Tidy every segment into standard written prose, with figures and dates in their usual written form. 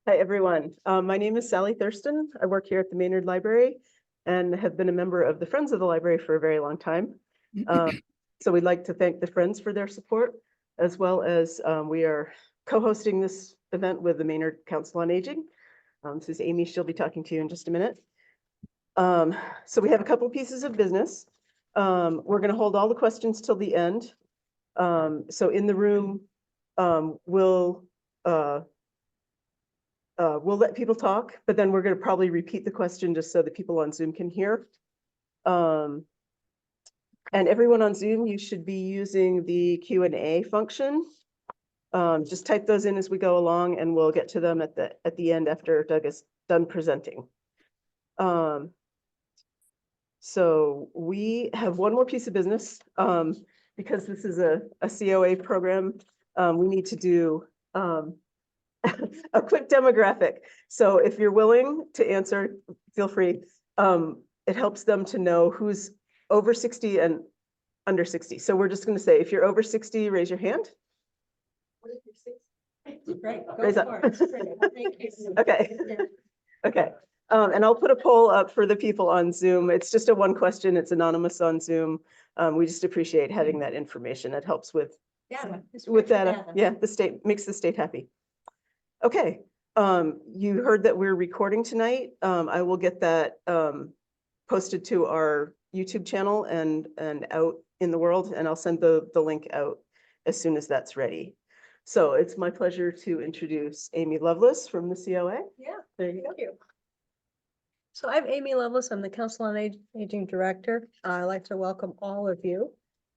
Hi, everyone. My name is Sally Thurston. I work here at the Maynard Library and have been a member of the Friends of the Library for a very long time. So we'd like to thank the Friends for their support, as well as we are co-hosting this event with the Maynard Council on Aging. This is Amy. She'll be talking to you in just a minute. So we have a couple pieces of business. We're going to hold all the questions till the end. So in the room, we'll let people talk, but then we're going to probably repeat the question just so that people on Zoom can hear. And everyone on Zoom, you should be using the Q&A function. Just type those in as we go along, and we'll get to them at the end after Doug is done presenting. So we have one more piece of business. Because this is a COA program, we need to do a quick demographic. So if you're willing to answer, feel free. It helps them to know who's over 60 and under 60. So we're just going to say, if you're over 60, raise your hand. What if you're 60? Right, Raise up. Okay. Okay. And I'll put a poll up for the people on Zoom. It's just a one question. It's anonymous on Zoom. We just appreciate having that information. It helps with that. Yeah, the state makes the state happy. Okay, you heard that we're recording tonight. I will get that posted to our YouTube channel and out in the world, and I'll send the link out as soon as that's ready. So it's my pleasure to introduce Amy Lovelace from the COA. Yeah, There you go. thank you. So I'm Amy Lovelace. I'm the Council on Aging Director. I'd like to welcome all of you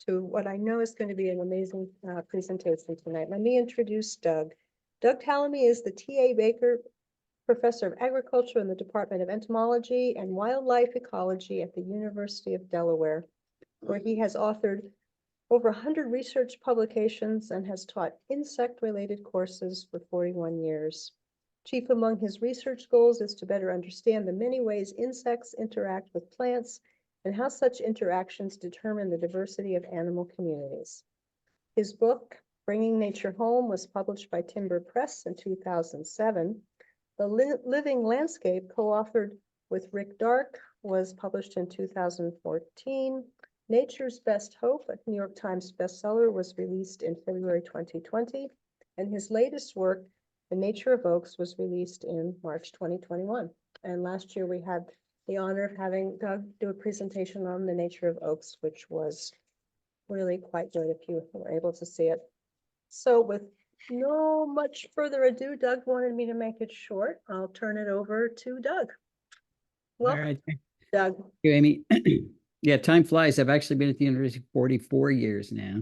to what I know is going to be an amazing presentation tonight. Let me introduce Doug. Doug Tallamy is the T.A. Baker Professor of Agriculture in the Department of Entomology and Wildlife Ecology at the University of Delaware, where he has authored over 100 research publications and has taught insect-related courses for 41 years. Chief among his research goals is to better understand the many ways insects interact with plants and how such interactions determine the diversity of animal communities. His book, Bringing Nature Home, was published by Timber Press in 2007. The Living Landscape, co-authored with Rick Dark, was published in 2014. Nature's Best Hope, a New York Times bestseller, was released in February 2020. And his latest work, The Nature of Oaks, was released in March 2021. And last year we had the honor of having Doug do a presentation on the nature of oaks, which was really quite good if you were able to see it. So with no much further ado, Doug wanted me to make it short. I'll turn it over to Doug. Welcome, all right. Doug. Thank you, Amy. Yeah, time flies. I've actually been at the university 44 years now.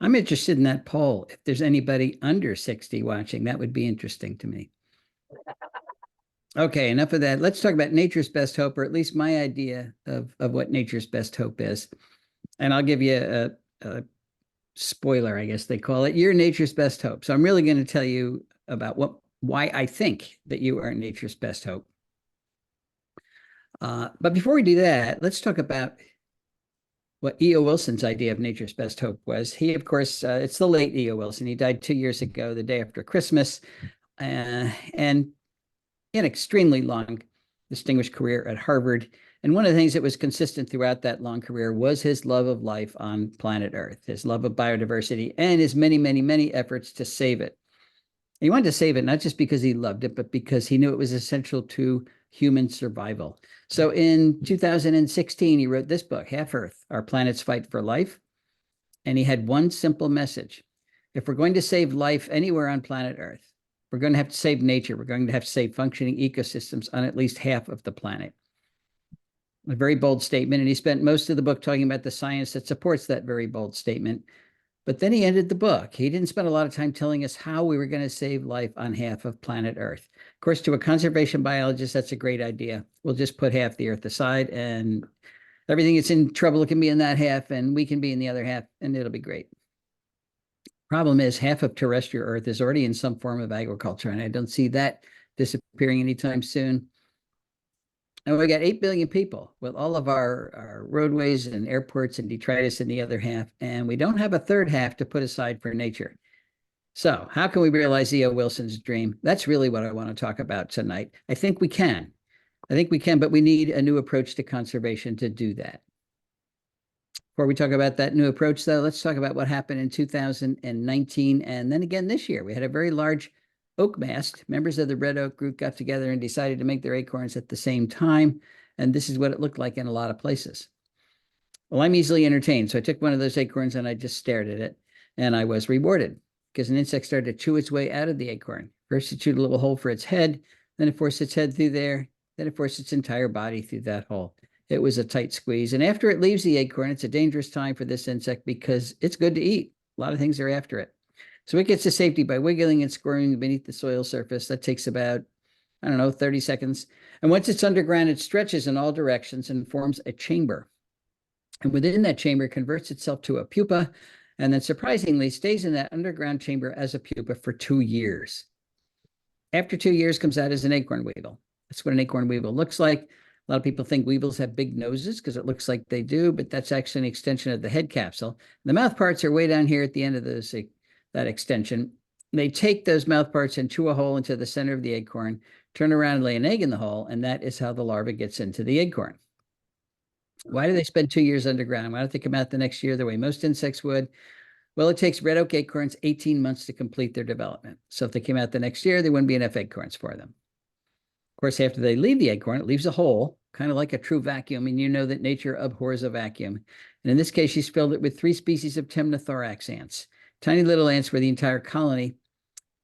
I'm interested in that poll. If there's anybody under 60 watching, that would be interesting to me. Okay, enough of that. Let's talk about nature's best hope, or at least my idea of what nature's best hope is. And I'll give you a spoiler, I guess they call it. You're nature's best hope. So I'm really going to tell you about why I think that you are nature's best hope. But before we do that, let's talk about what E.O. Wilson's idea of nature's best hope was. He, of course, it's the late E.O. Wilson. He died 2 years ago, the day after Christmas, and an extremely long, distinguished career at Harvard. And one of the things that was consistent throughout that long career was his love of life on planet Earth, his love of biodiversity, and his many, many, many efforts to save it. He wanted to save it not just because he loved it, but because he knew it was essential to human survival. So in 2016, he wrote this book, Half Earth, Our Planet's Fight for Life. And he had one simple message. If we're going to save life anywhere on planet Earth, we're going to have to save nature. We're going to have to save functioning ecosystems on at least half of the planet. A very bold statement. And he spent most of the book talking about the science that supports that very bold statement. But then he ended the book. He didn't spend a lot of time telling us how we were going to save life on half of planet Earth. Of course, to a conservation biologist, that's a great idea. We'll just put half the Earth aside and everything that's in trouble can be in that half and we can be in the other half and it'll be great. Problem is half of terrestrial Earth is already in some form of agriculture and I don't see that disappearing anytime soon. And we got 8 billion people with all of our roadways and airports and detritus in the other half. And we don't have a third half to put aside for nature. So how can we realize E.O. Wilson's dream? That's really what I want to talk about tonight. I think we can. But we need a new approach to conservation to do that. Before we talk about that new approach, though, let's talk about what happened in 2019 and then again this year. We had a very large oak mast. Members of the red oak group got together and decided to make their acorns at the same time. And this is what it looked like in a lot of places. Well, I'm easily entertained. So I took one of those acorns and I just stared at it. And I was rewarded because an insect started to chew its way out of the acorn. First, it chewed a little hole for its head. Then it forced its head through there. Then it forced its entire body through that hole. It was a tight squeeze. And after it leaves the acorn, it's a dangerous time for this insect because it's good to eat. A lot of things are after it. So it gets to safety by wiggling and squirming beneath the soil surface. That takes about, 30 seconds. And once it's underground, it stretches in all directions and forms a chamber. And within that chamber, it converts itself to a pupa, and then surprisingly stays in that underground chamber as a pupa for 2 years. After 2 years, comes out as an acorn weevil. That's what an acorn weevil looks like. A lot of people think weevils have big noses because it looks like they do, but that's actually an extension of the head capsule. The mouth parts are way down here at the end of that extension. They take those mouth parts and chew a hole into the center of the acorn, turn around and lay an egg in the hole, and that is how the larva gets into the acorn. Why do they spend 2 years underground? Why don't they come out the next year the way most insects would? Well, it takes red oak acorns 18 months to complete their development. So if they came out the next year, there wouldn't be enough acorns for them. Of course, after they leave the acorn, it leaves a hole, kind of like a true vacuum, and you know that nature abhors a vacuum. And in this case, she's filled it with 3 species of temnothorax ants, tiny little ants where the entire colony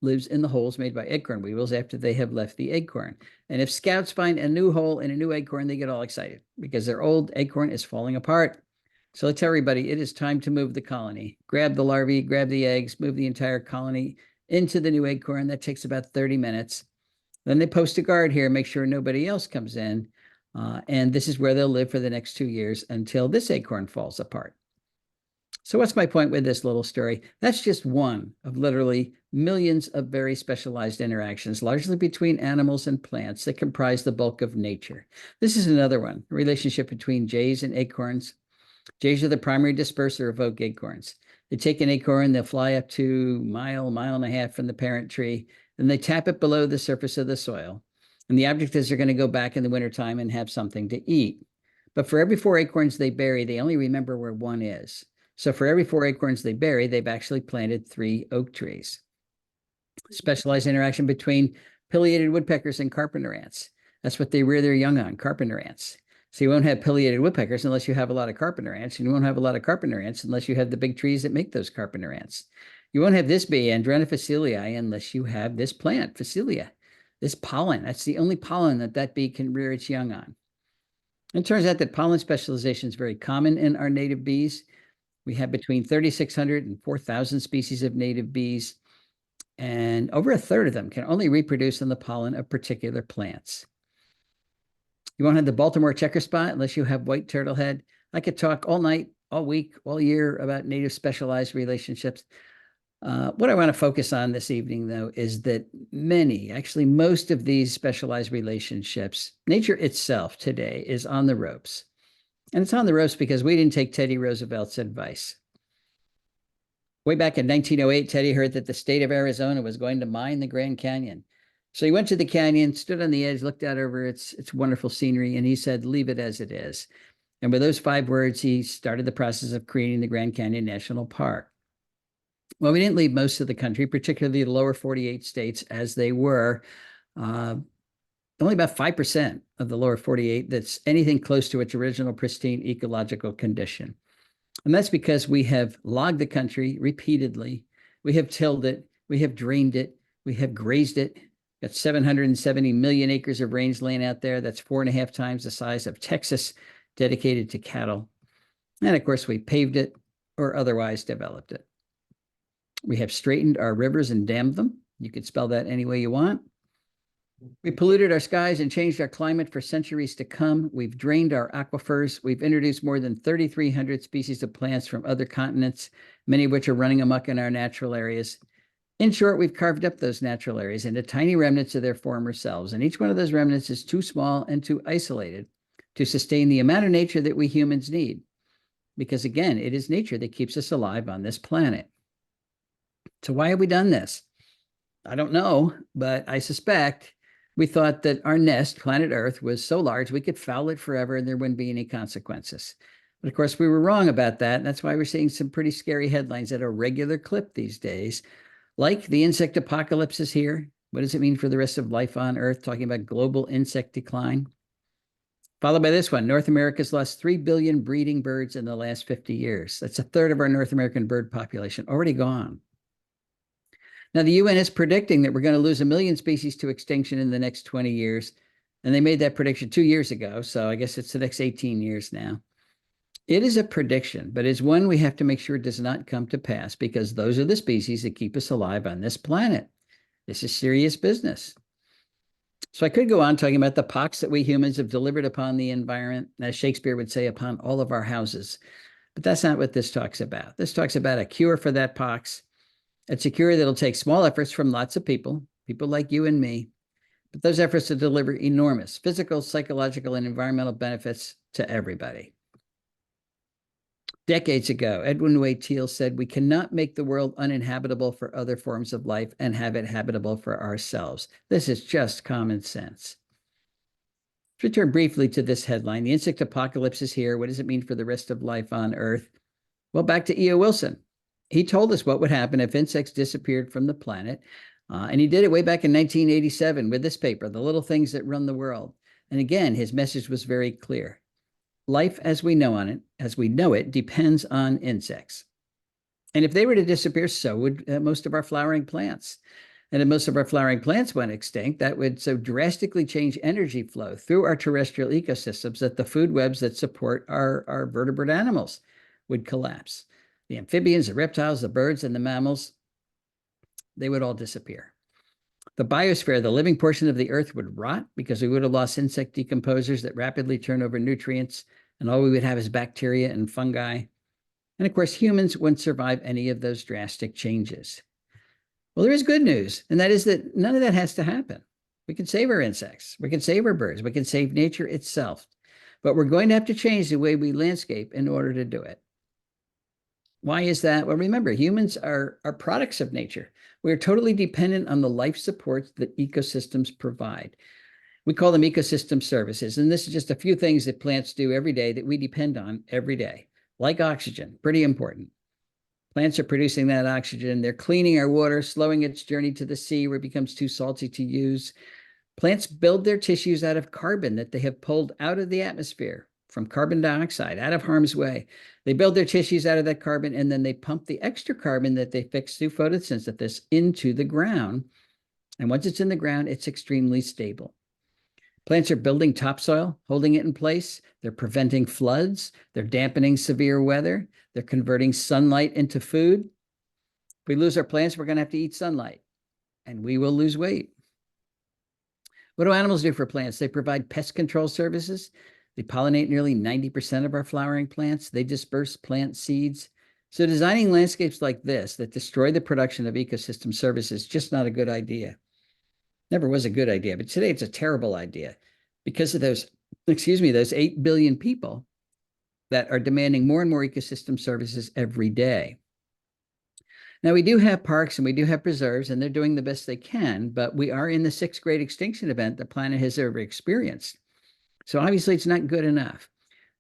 lives in the holes made by acorn weevils after they have left the acorn. And if scouts find a new hole in a new acorn, they get all excited because their old acorn is falling apart. So let's tell everybody, it is time to move the colony. Grab the larvae, grab the eggs, move the entire colony into the new acorn. That takes about 30 minutes. Then they post a guard here, make sure nobody else comes in. And this is where they'll live for the next 2 years until this acorn falls apart. So what's my point with this little story? That's just one of literally millions of very specialized interactions, largely between animals and plants, that comprise the bulk of nature. This is another one, a relationship between jays and acorns. Jays are the primary disperser of oak acorns. They take an acorn, they'll fly up to mile and a half from the parent tree, then they tap it below the surface of the soil. And the object is they're going to go back in the wintertime and have something to eat. But for every 4 acorns they bury, they only remember where one is. So for every 4 acorns they bury, they've actually planted 3 oak trees. Specialized interaction between pileated woodpeckers and carpenter ants. That's what they rear their young on, carpenter ants. So you won't have pileated woodpeckers unless you have a lot of carpenter ants, and you won't have a lot of carpenter ants unless you have the big trees that make those carpenter ants. You won't have this bee, Andrena facilii, unless you have this plant, Facilia, this pollen. That's the only pollen that bee can rear its young on. And it turns out that pollen specialization is very common in our native bees. We have between 3,600 and 4,000 species of native bees, and over a third of them can only reproduce on the pollen of particular plants. You won't have the Baltimore checker spot unless you have white turtlehead. I could talk all night, all week, all year about native specialized relationships. What I want to focus on this evening, though, is that actually most of these specialized relationships, nature itself today is on the ropes. And it's on the ropes because we didn't take Teddy Roosevelt's advice. Way back in 1908, Teddy heard that the state of Arizona was going to mine the Grand Canyon. So he went to the canyon, stood on the edge, looked out over its wonderful scenery, and he said, leave it as it is. And with those 5 words, he started the process of creating the Grand Canyon National Park. Well, we didn't leave most of the country, particularly the lower 48 states, as they were. Only about 5% of the lower 48 that's anything close to its original pristine ecological condition. And that's because we have logged the country repeatedly. We have tilled it. We have drained it. We have grazed it. Got 770 million acres of rangeland out there. That's 4.5 times the size of Texas, dedicated to cattle. And of course, we paved it or otherwise developed it. We have straightened our rivers and dammed them. You could spell that any way you want. We polluted our skies and changed our climate for centuries to come. We've drained our aquifers. We've introduced more than 3,300 species of plants from other continents, many of which are running amok in our natural areas. In short, we've carved up those natural areas into tiny remnants of their former selves, and each one of those remnants is too small and too isolated to sustain the amount of nature that we humans need. Because again, it is nature that keeps us alive on this planet. So why have we done this? I don't know, but I suspect we thought that our nest, planet Earth, was so large we could foul it forever and there wouldn't be any consequences. But of course, we were wrong about that. And that's why we're seeing some pretty scary headlines at a regular clip these days, like the insect apocalypse is here. What does it mean for the rest of life on Earth? Talking about global insect decline. Followed by this one, North America's lost 3 billion breeding birds in the last 50 years. That's a third of our North American bird population already gone. Now, the UN is predicting that we're going to lose 1 million species to extinction in the next 20 years. And they made that prediction 2 years ago. So I guess it's the next 18 years now. It is a prediction, but it's one we have to make sure does not come to pass because those are the species that keep us alive on this planet. This is serious business. So I could go on talking about the pox that we humans have delivered upon the environment, as Shakespeare would say, upon all of our houses. But that's not what this talks about. This talks about a cure for that pox. It's a cure that'll take small efforts from lots of people like you and me, but those efforts to deliver enormous physical, psychological, and environmental benefits to everybody. Decades ago, Edwin Wade Teale said, we cannot make the world uninhabitable for other forms of life and have it habitable for ourselves. This is just common sense. Let's return briefly to this headline. The insect apocalypse is here. What does it mean for the rest of life on Earth? Well, back to E.O. Wilson. He told us what would happen if insects disappeared from the planet. And he did it way back in 1987 with this paper, The Little Things That Run the World. And again, his message was very clear. Life as we know it, depends on insects. And if they were to disappear, so would most of our flowering plants. And if most of our flowering plants went extinct, that would so drastically change energy flow through our terrestrial ecosystems that the food webs that support our vertebrate animals would collapse. The amphibians, the reptiles, the birds, and the mammals, they would all disappear. The biosphere, the living portion of the earth, would rot because we would have lost insect decomposers that rapidly turn over nutrients, and all we would have is bacteria and fungi. And of course, humans wouldn't survive any of those drastic changes. Well, there is good news, and that is that none of that has to happen. We can save our insects, we can save our birds, we can save nature itself, but we're going to have to change the way we landscape in order to do it. Why is that? Well, remember, humans are products of nature. We are totally dependent on the life supports that ecosystems provide. We call them ecosystem services, and this is just a few things that plants do every day that we depend on every day, like oxygen, pretty important. Plants are producing that oxygen. They're cleaning our water, slowing its journey to the sea where it becomes too salty to use. Plants build their tissues out of carbon that they have pulled out of the atmosphere from carbon dioxide, out of harm's way. They build their tissues out of that carbon, and then they pump the extra carbon that they fix through photosynthesis into the ground. And once it's in the ground, it's extremely stable. Plants are building topsoil, holding it in place. They're preventing floods. They're dampening severe weather. They're converting sunlight into food. If we lose our plants, we're going to have to eat sunlight, and we will lose weight. What do animals do for plants? They provide pest control services. They pollinate nearly 90% of our flowering plants. They disperse plant seeds. So designing landscapes like this that destroy the production of ecosystem services is just not a good idea. Never was a good idea, but today it's a terrible idea because of those 8 billion people that are demanding more and more ecosystem services every day. Now, we do have parks and we do have preserves, and they're doing the best they can, but we are in the 6th great extinction event the planet has ever experienced. So obviously it's not good enough.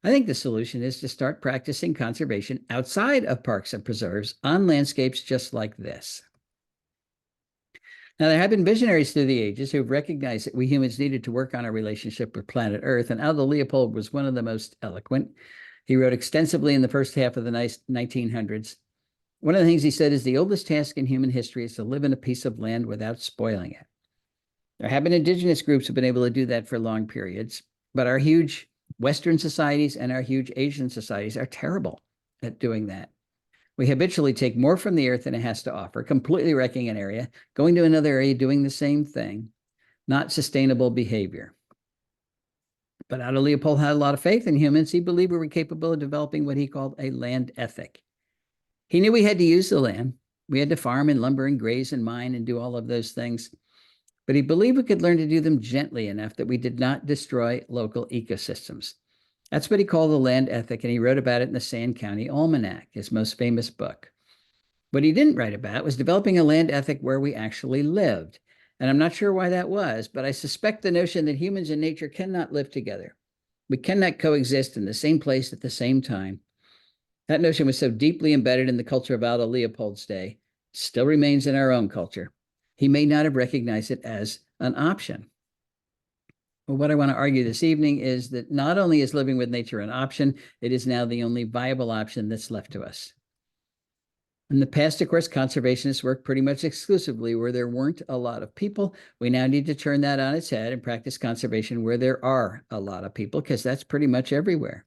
I think the solution is to start practicing conservation outside of parks and preserves on landscapes just like this. Now, there have been visionaries through the ages who have recognized that we humans needed to work on our relationship with planet Earth, and Aldo Leopold was one of the most eloquent. He wrote extensively in the first half of the 1900s. One of the things he said is the oldest task in human history is to live in a piece of land without spoiling it. There have been indigenous groups who have been able to do that for long periods, but our huge Western societies and our huge Asian societies are terrible at doing that. We habitually take more from the earth than it has to offer, completely wrecking an area, going to another area, doing the same thing, not sustainable behavior. But Aldo Leopold had a lot of faith in humans. He believed we were capable of developing what he called a land ethic. He knew we had to use the land. We had to farm and lumber and graze and mine and do all of those things. But he believed we could learn to do them gently enough that we did not destroy local ecosystems. That's what he called the land ethic, and he wrote about it in the Sand County Almanac, his most famous book. What he didn't write about was developing a land ethic where we actually lived. And I'm not sure why that was, but I suspect the notion that humans and nature cannot live together. We cannot coexist in the same place at the same time. That notion was so deeply embedded in the culture of Aldo Leopold's day, still remains in our own culture. He may not have recognized it as an option. Well, what I want to argue this evening is that not only is living with nature an option, it is now the only viable option that's left to us. In the past, of course, conservationists worked pretty much exclusively where there weren't a lot of people. We now need to turn that on its head and practice conservation where there are a lot of people, because that's pretty much everywhere.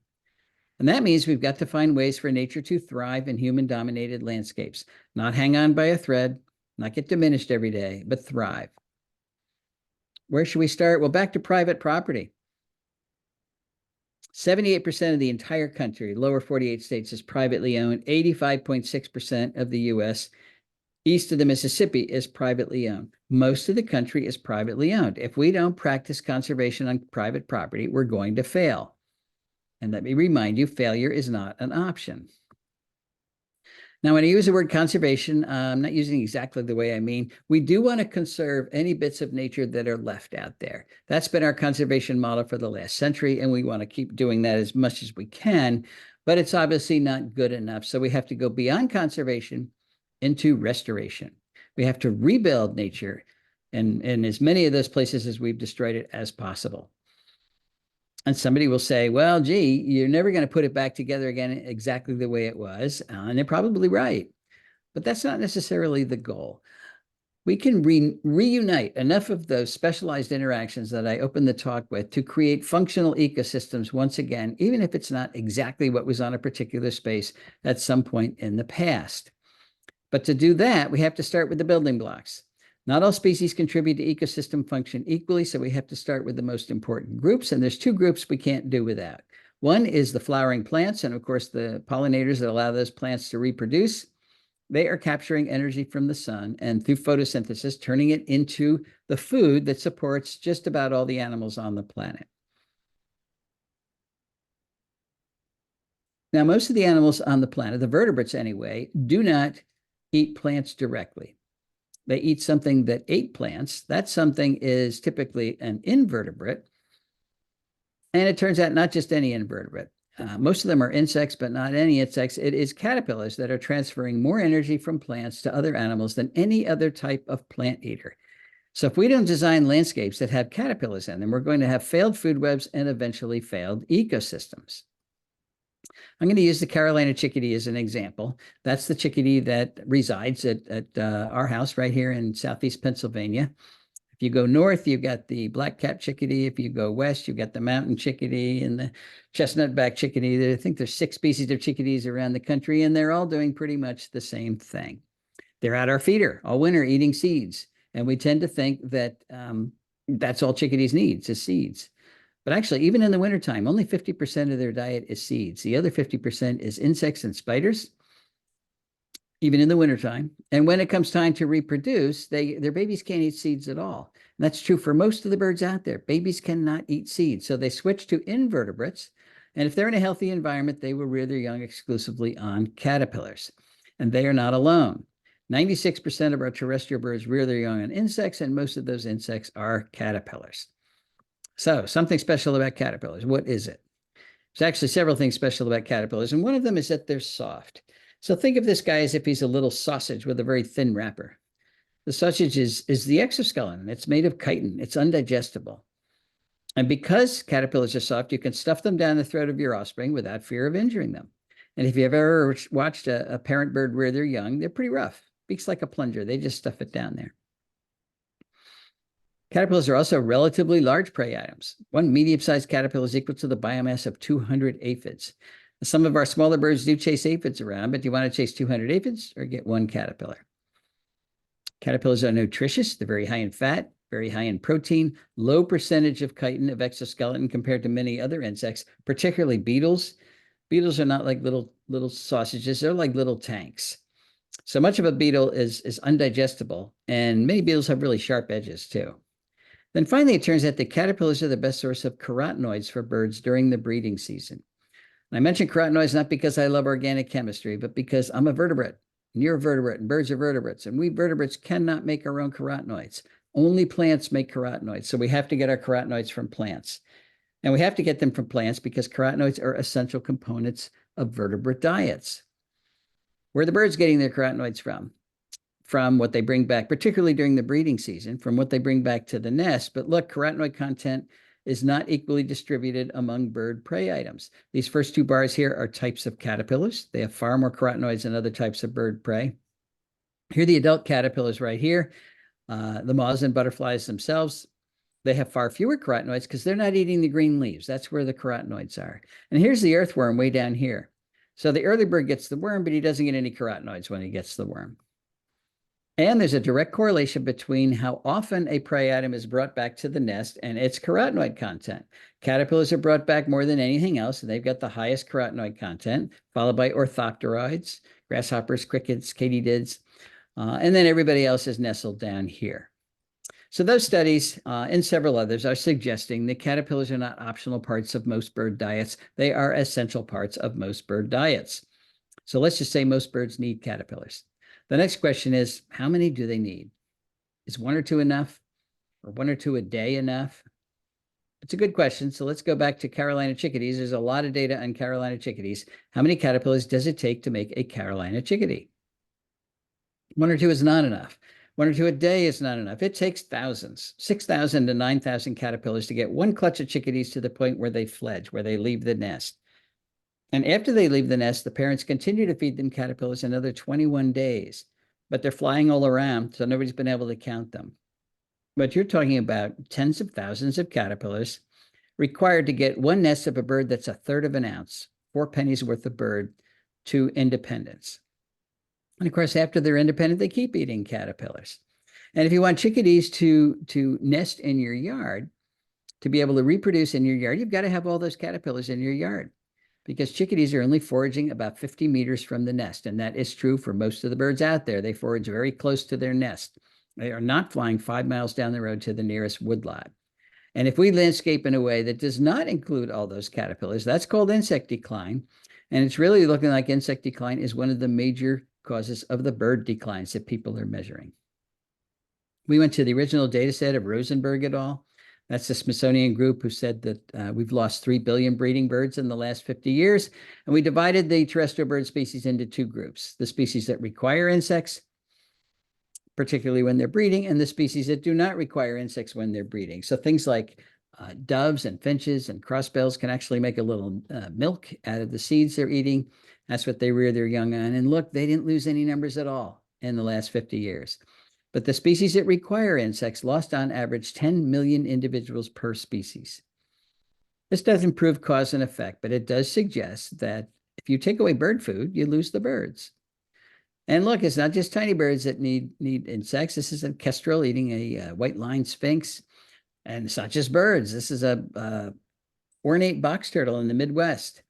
And that means we've got to find ways for nature to thrive in human-dominated landscapes, not hang on by a thread, not get diminished every day, but thrive. Where should we start? Well, back to private property. 78% of the entire country, lower 48 states, is privately owned. 85.6% of the US east of the Mississippi is privately owned. Most of the country is privately owned. If we don't practice conservation on private property, we're going to fail. And let me remind you, failure is not an option. Now, when I use the word conservation, I'm not using exactly the way I mean. We do want to conserve any bits of nature that are left out there. That's been our conservation model for the last century, and we want to keep doing that as much as we can, but it's obviously not good enough. So we have to go beyond conservation into restoration. We have to rebuild nature in as many of those places as we've destroyed it as possible. And somebody will say, well, gee, you're never going to put it back together again exactly the way it was. And they're probably right. But that's not necessarily the goal. We can reunite enough of those specialized interactions that I opened the talk with to create functional ecosystems once again, even if it's not exactly what was on a particular space at some point in the past. But to do that, we have to start with the building blocks. Not all species contribute to ecosystem function equally, so we have to start with the most important groups, and there's two groups we can't do without. One is the flowering plants, and of course the pollinators that allow those plants to reproduce. They are capturing energy from the sun and through photosynthesis, turning it into the food that supports just about all the animals on the planet. Now, most of the animals on the planet, the vertebrates anyway, do not eat plants directly. They eat something that ate plants. That something is typically an invertebrate. And it turns out not just any invertebrate. Most of them are insects, but not any insects. It is caterpillars that are transferring more energy from plants to other animals than any other type of plant eater. So if we don't design landscapes that have caterpillars in them, we're going to have failed food webs and eventually failed ecosystems. I'm going to use the Carolina chickadee as an example. That's the chickadee that resides at our house right here in Southeast Pennsylvania. If you go north, you've got the black-capped chickadee. If you go west, you've got the mountain chickadee and the chestnut-back chickadee. I think there's 6 species of chickadees around the country, and they're all doing pretty much the same thing. They're at our feeder all winter eating seeds, and we tend to think that that's all chickadees need is seeds. But actually, even in the wintertime, only 50% of their diet is seeds. The other 50% is insects and spiders, even in the wintertime. And when it comes time to reproduce, their babies can't eat seeds at all. And that's true for most of the birds out there. Babies cannot eat seeds. So they switch to invertebrates. And if they're in a healthy environment, they will rear their young exclusively on caterpillars. And they are not alone. 96% of our terrestrial birds rear their young on insects, and most of those insects are caterpillars. So something special about caterpillars. What is it? There's actually several things special about caterpillars, and one of them is that they're soft. So think of this guy as if he's a little sausage with a very thin wrapper. The sausage is the exoskeleton. It's made of chitin. It's undigestible. And because caterpillars are soft, you can stuff them down the throat of your offspring without fear of injuring them. And if you've ever watched a parent bird rear their young, they're pretty rough. Beaks like a plunger. They just stuff it down there. Caterpillars are also relatively large prey items. One medium-sized caterpillar is equal to the biomass of 200 aphids. Some of our smaller birds do chase aphids around, but do you want to chase 200 aphids or get one caterpillar? Caterpillars are nutritious. They're very high in fat, very high in protein, low percentage of chitin of exoskeleton compared to many other insects, particularly beetles. Beetles are not like little sausages. They're like little tanks. So much of a beetle is undigestible, and many beetles have really sharp edges too. Then finally, it turns out that caterpillars are the best source of carotenoids for birds during the breeding season. And I mention carotenoids not because I love organic chemistry, but because I'm a vertebrate. And you're a vertebrate, and birds are vertebrates, and we vertebrates cannot make our own carotenoids. Only plants make carotenoids. So we have to get our carotenoids from plants. And we have to get them from plants because carotenoids are essential components of vertebrate diets. Where are the birds getting their carotenoids from? From what they bring back, particularly during the breeding season, from what they bring back to the nest. But look, carotenoid content is not equally distributed among bird prey items. These first two bars here are types of caterpillars. They have far more carotenoids than other types of bird prey. Here are the adult caterpillars right here. The moths and butterflies themselves, they have far fewer carotenoids because they're not eating the green leaves. That's where the carotenoids are. And here's the earthworm way down here. So the early bird gets the worm, but he doesn't get any carotenoids when he gets the worm. And there's a direct correlation between how often a prey item is brought back to the nest and its carotenoid content. Caterpillars are brought back more than anything else, and they've got the highest carotenoid content, followed by orthopteroids, grasshoppers, crickets, katydids, and then everybody else is nestled down here. So those studies and several others are suggesting that caterpillars are not optional parts of most bird diets. They are essential parts of most bird diets. So let's just say most birds need caterpillars. The next question is, how many do they need? Is 1 or 2 enough? Or 1 or 2 a day enough? It's a good question. So let's go back to Carolina chickadees. There's a lot of data on Carolina chickadees. How many caterpillars does it take to make a Carolina chickadee? 1 or 2 is not enough. 1 or 2 a day is not enough. It takes thousands, 6,000 to 9,000 caterpillars to get 1 clutch of chickadees to the point where they fledge, where they leave the nest. And after they leave the nest, the parents continue to feed them caterpillars another 21 days, but they're flying all around, so nobody's been able to count them. But you're talking about tens of thousands of caterpillars required to get 1 nest of a bird that's 1/3 of an ounce, 4 pennies worth of bird, to independence. And of course, after they're independent, they keep eating caterpillars. And if you want chickadees to nest in your yard, to be able to reproduce in your yard, you've got to have all those caterpillars in your yard, because chickadees are only foraging about 50 meters from the nest. And that is true for most of the birds out there. They forage very close to their nest. They are not flying 5 miles down the road to the nearest woodlot. And if we landscape in a way that does not include all those caterpillars, that's called insect decline. And it's really looking like insect decline is one of the major causes of the bird declines that people are measuring. We went to the original data set of Rosenberg et al. That's the Smithsonian group who said that we've lost 3 billion breeding birds in the last 50 years. And we divided the terrestrial bird species into 2 groups: the species that require insects, particularly when they're breeding, and the species that do not require insects when they're breeding. So things like doves and finches and crossbills can actually make a little milk out of the seeds they're eating. That's what they rear their young on. And look, they didn't lose any numbers at all in the last 50 years. But the species that require insects lost on average 10 million individuals per species. This doesn't prove cause and effect, but it does suggest that if you take away bird food, you lose the birds. And look, it's not just tiny birds that need insects. This is a kestrel eating a white-lined sphinx. And it's not just birds. This is a ornate box turtle in the Midwest.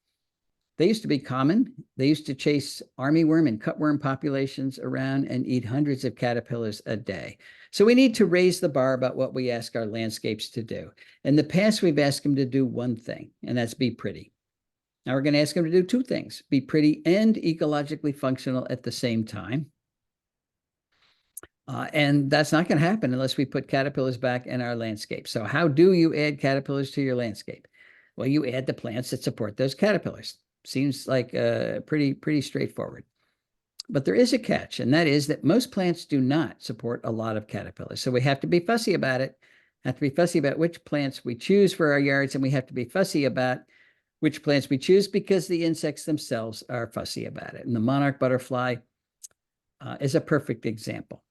They used to be common. They used to chase armyworm and cutworm populations around and eat hundreds of caterpillars a day. So we need to raise the bar about what we ask our landscapes to do. In the past, we've asked them to do one thing, and that's be pretty. Now we're going to ask them to do 2 things: be pretty and ecologically functional at the same time. And that's not going to happen unless we put caterpillars back in our landscape. So how do you add caterpillars to your landscape? Well, you add the plants that support those caterpillars. Seems like pretty straightforward. But there is a catch, and that is that most plants do not support a lot of caterpillars. So we have to be fussy about it, have to be fussy about which plants we choose for our yards, and we have to be fussy about which plants we choose because the insects themselves are fussy about it. And the monarch butterfly is a perfect example.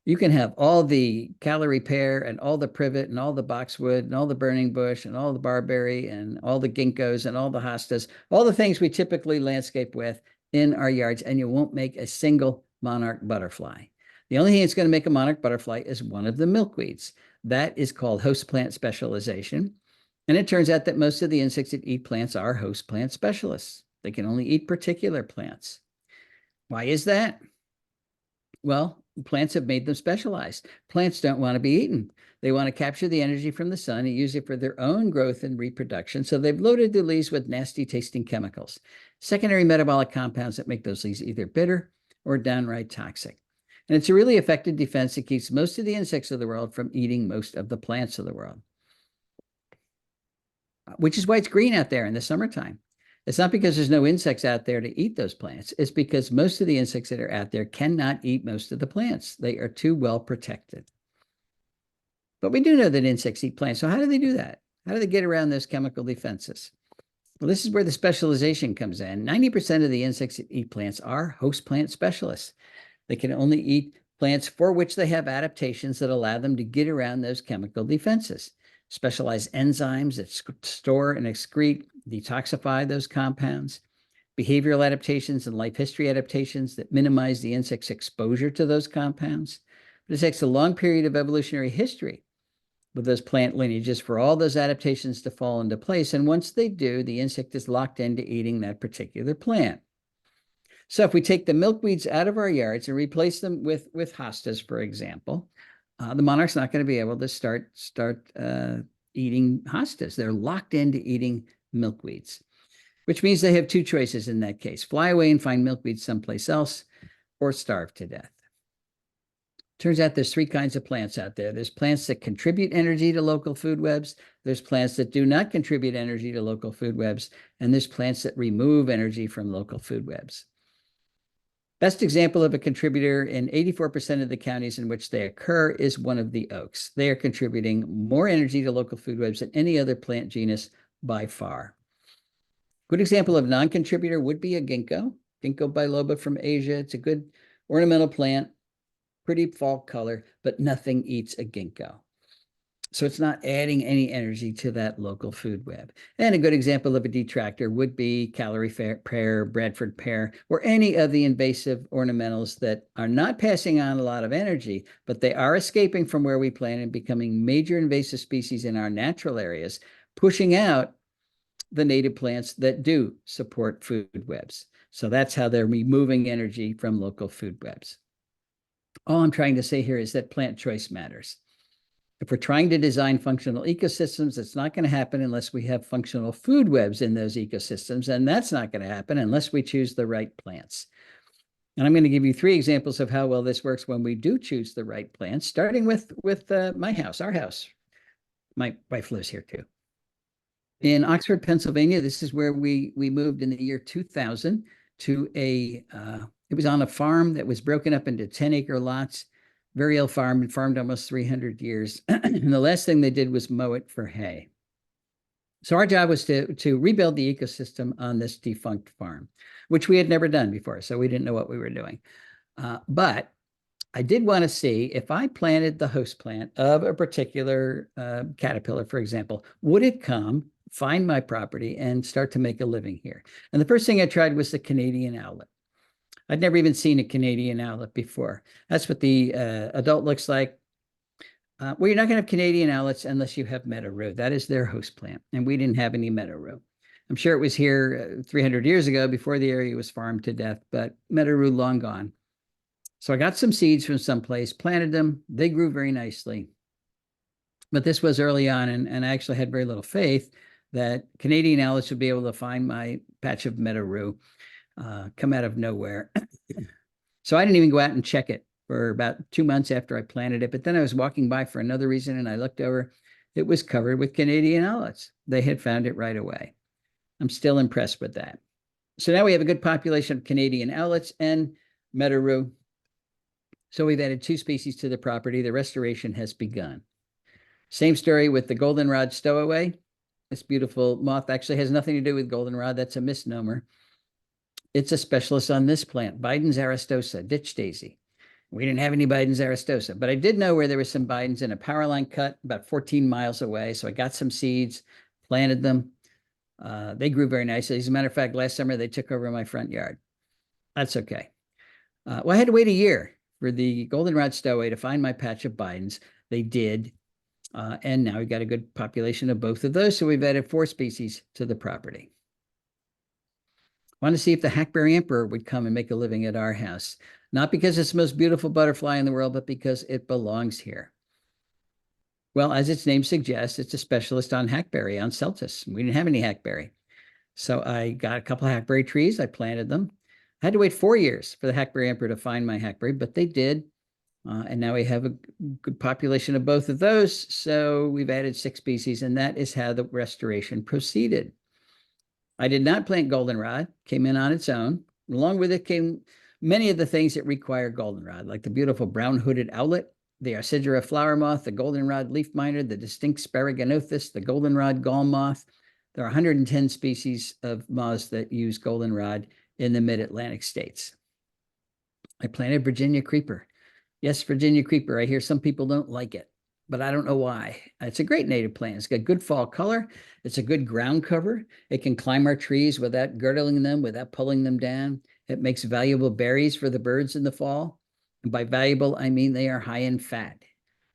You can have all the calorie pear and all the privet and all the boxwood and all the burning bush and all the barberry and all the ginkgos and all the hostas, all the things we typically landscape with in our yards, and you won't make a single monarch butterfly. The only thing that's going to make a monarch butterfly is one of the milkweeds. That is called host plant specialization. And it turns out that most of the insects that eat plants are host plant specialists. They can only eat particular plants. Why is that? Well, plants have made them specialized. Plants don't want to be eaten. They want to capture the energy from the sun and use it for their own growth and reproduction. So they've loaded the leaves with nasty tasting chemicals, secondary metabolic compounds that make those leaves either bitter or downright toxic. And it's a really effective defense that keeps most of the insects of the world from eating most of the plants of the world, which is why it's green out there in the summertime. It's not because there's no insects out there to eat those plants. It's because most of the insects that are out there cannot eat most of the plants. They are too well protected. But we do know that insects eat plants. So how do they do that? How do they get around those chemical defenses? Well, this is where the specialization comes in. 90% of the insects that eat plants are host plant specialists. They can only eat plants for which they have adaptations that allow them to get around those chemical defenses. Specialized enzymes that store and excrete, detoxify those compounds, behavioral adaptations and life history adaptations that minimize the insect's exposure to those compounds. But it takes a long period of evolutionary history with those plant lineages for all those adaptations to fall into place. And once they do, the insect is locked into eating that particular plant. So if we take the milkweeds out of our yards and replace them with hostas, for example, the monarch's not going to be able to start eating hostas. They're locked into eating milkweeds, which means they have two choices in that case: fly away and find milkweeds someplace else, or starve to death. Turns out there's three kinds of plants out there. There's plants that contribute energy to local food webs. There's plants that do not contribute energy to local food webs. And there's plants that remove energy from local food webs. Best example of a contributor in 84% of the counties in which they occur is one of the oaks. They are contributing more energy to local food webs than any other plant genus by far. Good example of non-contributor would be a ginkgo biloba from Asia. It's a good ornamental plant, pretty fall color, but nothing eats a ginkgo. So it's not adding any energy to that local food web. And a good example of a detractor would be Callery pear, Bradford pear, or any of the invasive ornamentals that are not passing on a lot of energy, but they are escaping from where we plant and becoming major invasive species in our natural areas, pushing out the native plants that do support food webs. So that's how they're removing energy from local food webs. All I'm trying to say here is that plant choice matters. If we're trying to design functional ecosystems, it's not going to happen unless we have functional food webs in those ecosystems, and that's not going to happen unless we choose the right plants. And I'm going to give you three examples of how well this works when we do choose the right plants, starting with my house, our house. My wife lives here too. In Oxford, Pennsylvania, this is where we moved in the year 2000 to it was on a farm that was broken up into 10-acre lots. Very old farm, been farmed almost 300 years. And the last thing they did was mow it for hay. So our job was to rebuild the ecosystem on this defunct farm, which we had never done before. So we didn't know what we were doing. But I did want to see if I planted the host plant of a particular caterpillar, for example, would it come, find my property, and start to make a living here? And the first thing I tried was the Canadian owlet. I'd never even seen a Canadian owlet before. That's what the adult looks like. Well, you're not going to have Canadian owlets unless you have meadow rue. That is their host plant, and we didn't have any meadow rue. I'm sure it was here 300 years ago before the area was farmed to death, but meadow rue long gone. So I got some seeds from someplace, planted them. They grew very nicely. But this was early on, and I actually had very little faith that Canadian owlets would be able to find my patch of meadow rue. Come out of nowhere. So I didn't even go out and check it for about 2 months after I planted it. But then I was walking by for another reason, and I looked over. It was covered with Canadian owlets. They had found it right away. I'm still impressed with that. So now we have a good population of Canadian owlets and meadow rue. So we've added 2 species to the property. The restoration has begun. Same story with the goldenrod stowaway. This beautiful moth actually has nothing to do with goldenrod. That's a misnomer. It's a specialist on this plant, Biden's aristosa, ditch daisy. We didn't have any Biden's aristosa, but I did know where there was some Bidens in a power line cut about 14 miles away. So I got some seeds, planted them. They grew very nicely. As a matter of fact, last summer they took over my front yard. That's okay. Well, I had to wait a year for the goldenrod stowaway to find my patch of Bidens. They did. And now we've got a good population of both of those. So we've added 4 species to the property. Want to see if the hackberry emperor would come and make a living at our house. Not because it's the most beautiful butterfly in the world, but because it belongs here. Well, as its name suggests, it's a specialist on hackberry, on Celtis. We didn't have any hackberry. So I got a couple of hackberry trees. I planted them. I had to wait 4 years for the hackberry emperor to find my hackberry, but they did. And now we have a good population of both of those. So we've added 6 species, and that is how the restoration proceeded. I did not plant goldenrod, came in on its own. Along with it came many of the things that require goldenrod, like the beautiful brown-hooded owlet, the Arcidura flower moth, the goldenrod leaf miner, the distinct Sparaginothus, the goldenrod gall moth. There are 110 species of moths that use goldenrod in the mid-Atlantic states. I planted Virginia creeper. Yes, Virginia creeper. I hear some people don't like it, but I don't know why. It's a great native plant. It's got good fall color. It's a good ground cover. It can climb our trees without girdling them, without pulling them down. It makes valuable berries for the birds in the fall. And by valuable, I mean they are high in fat.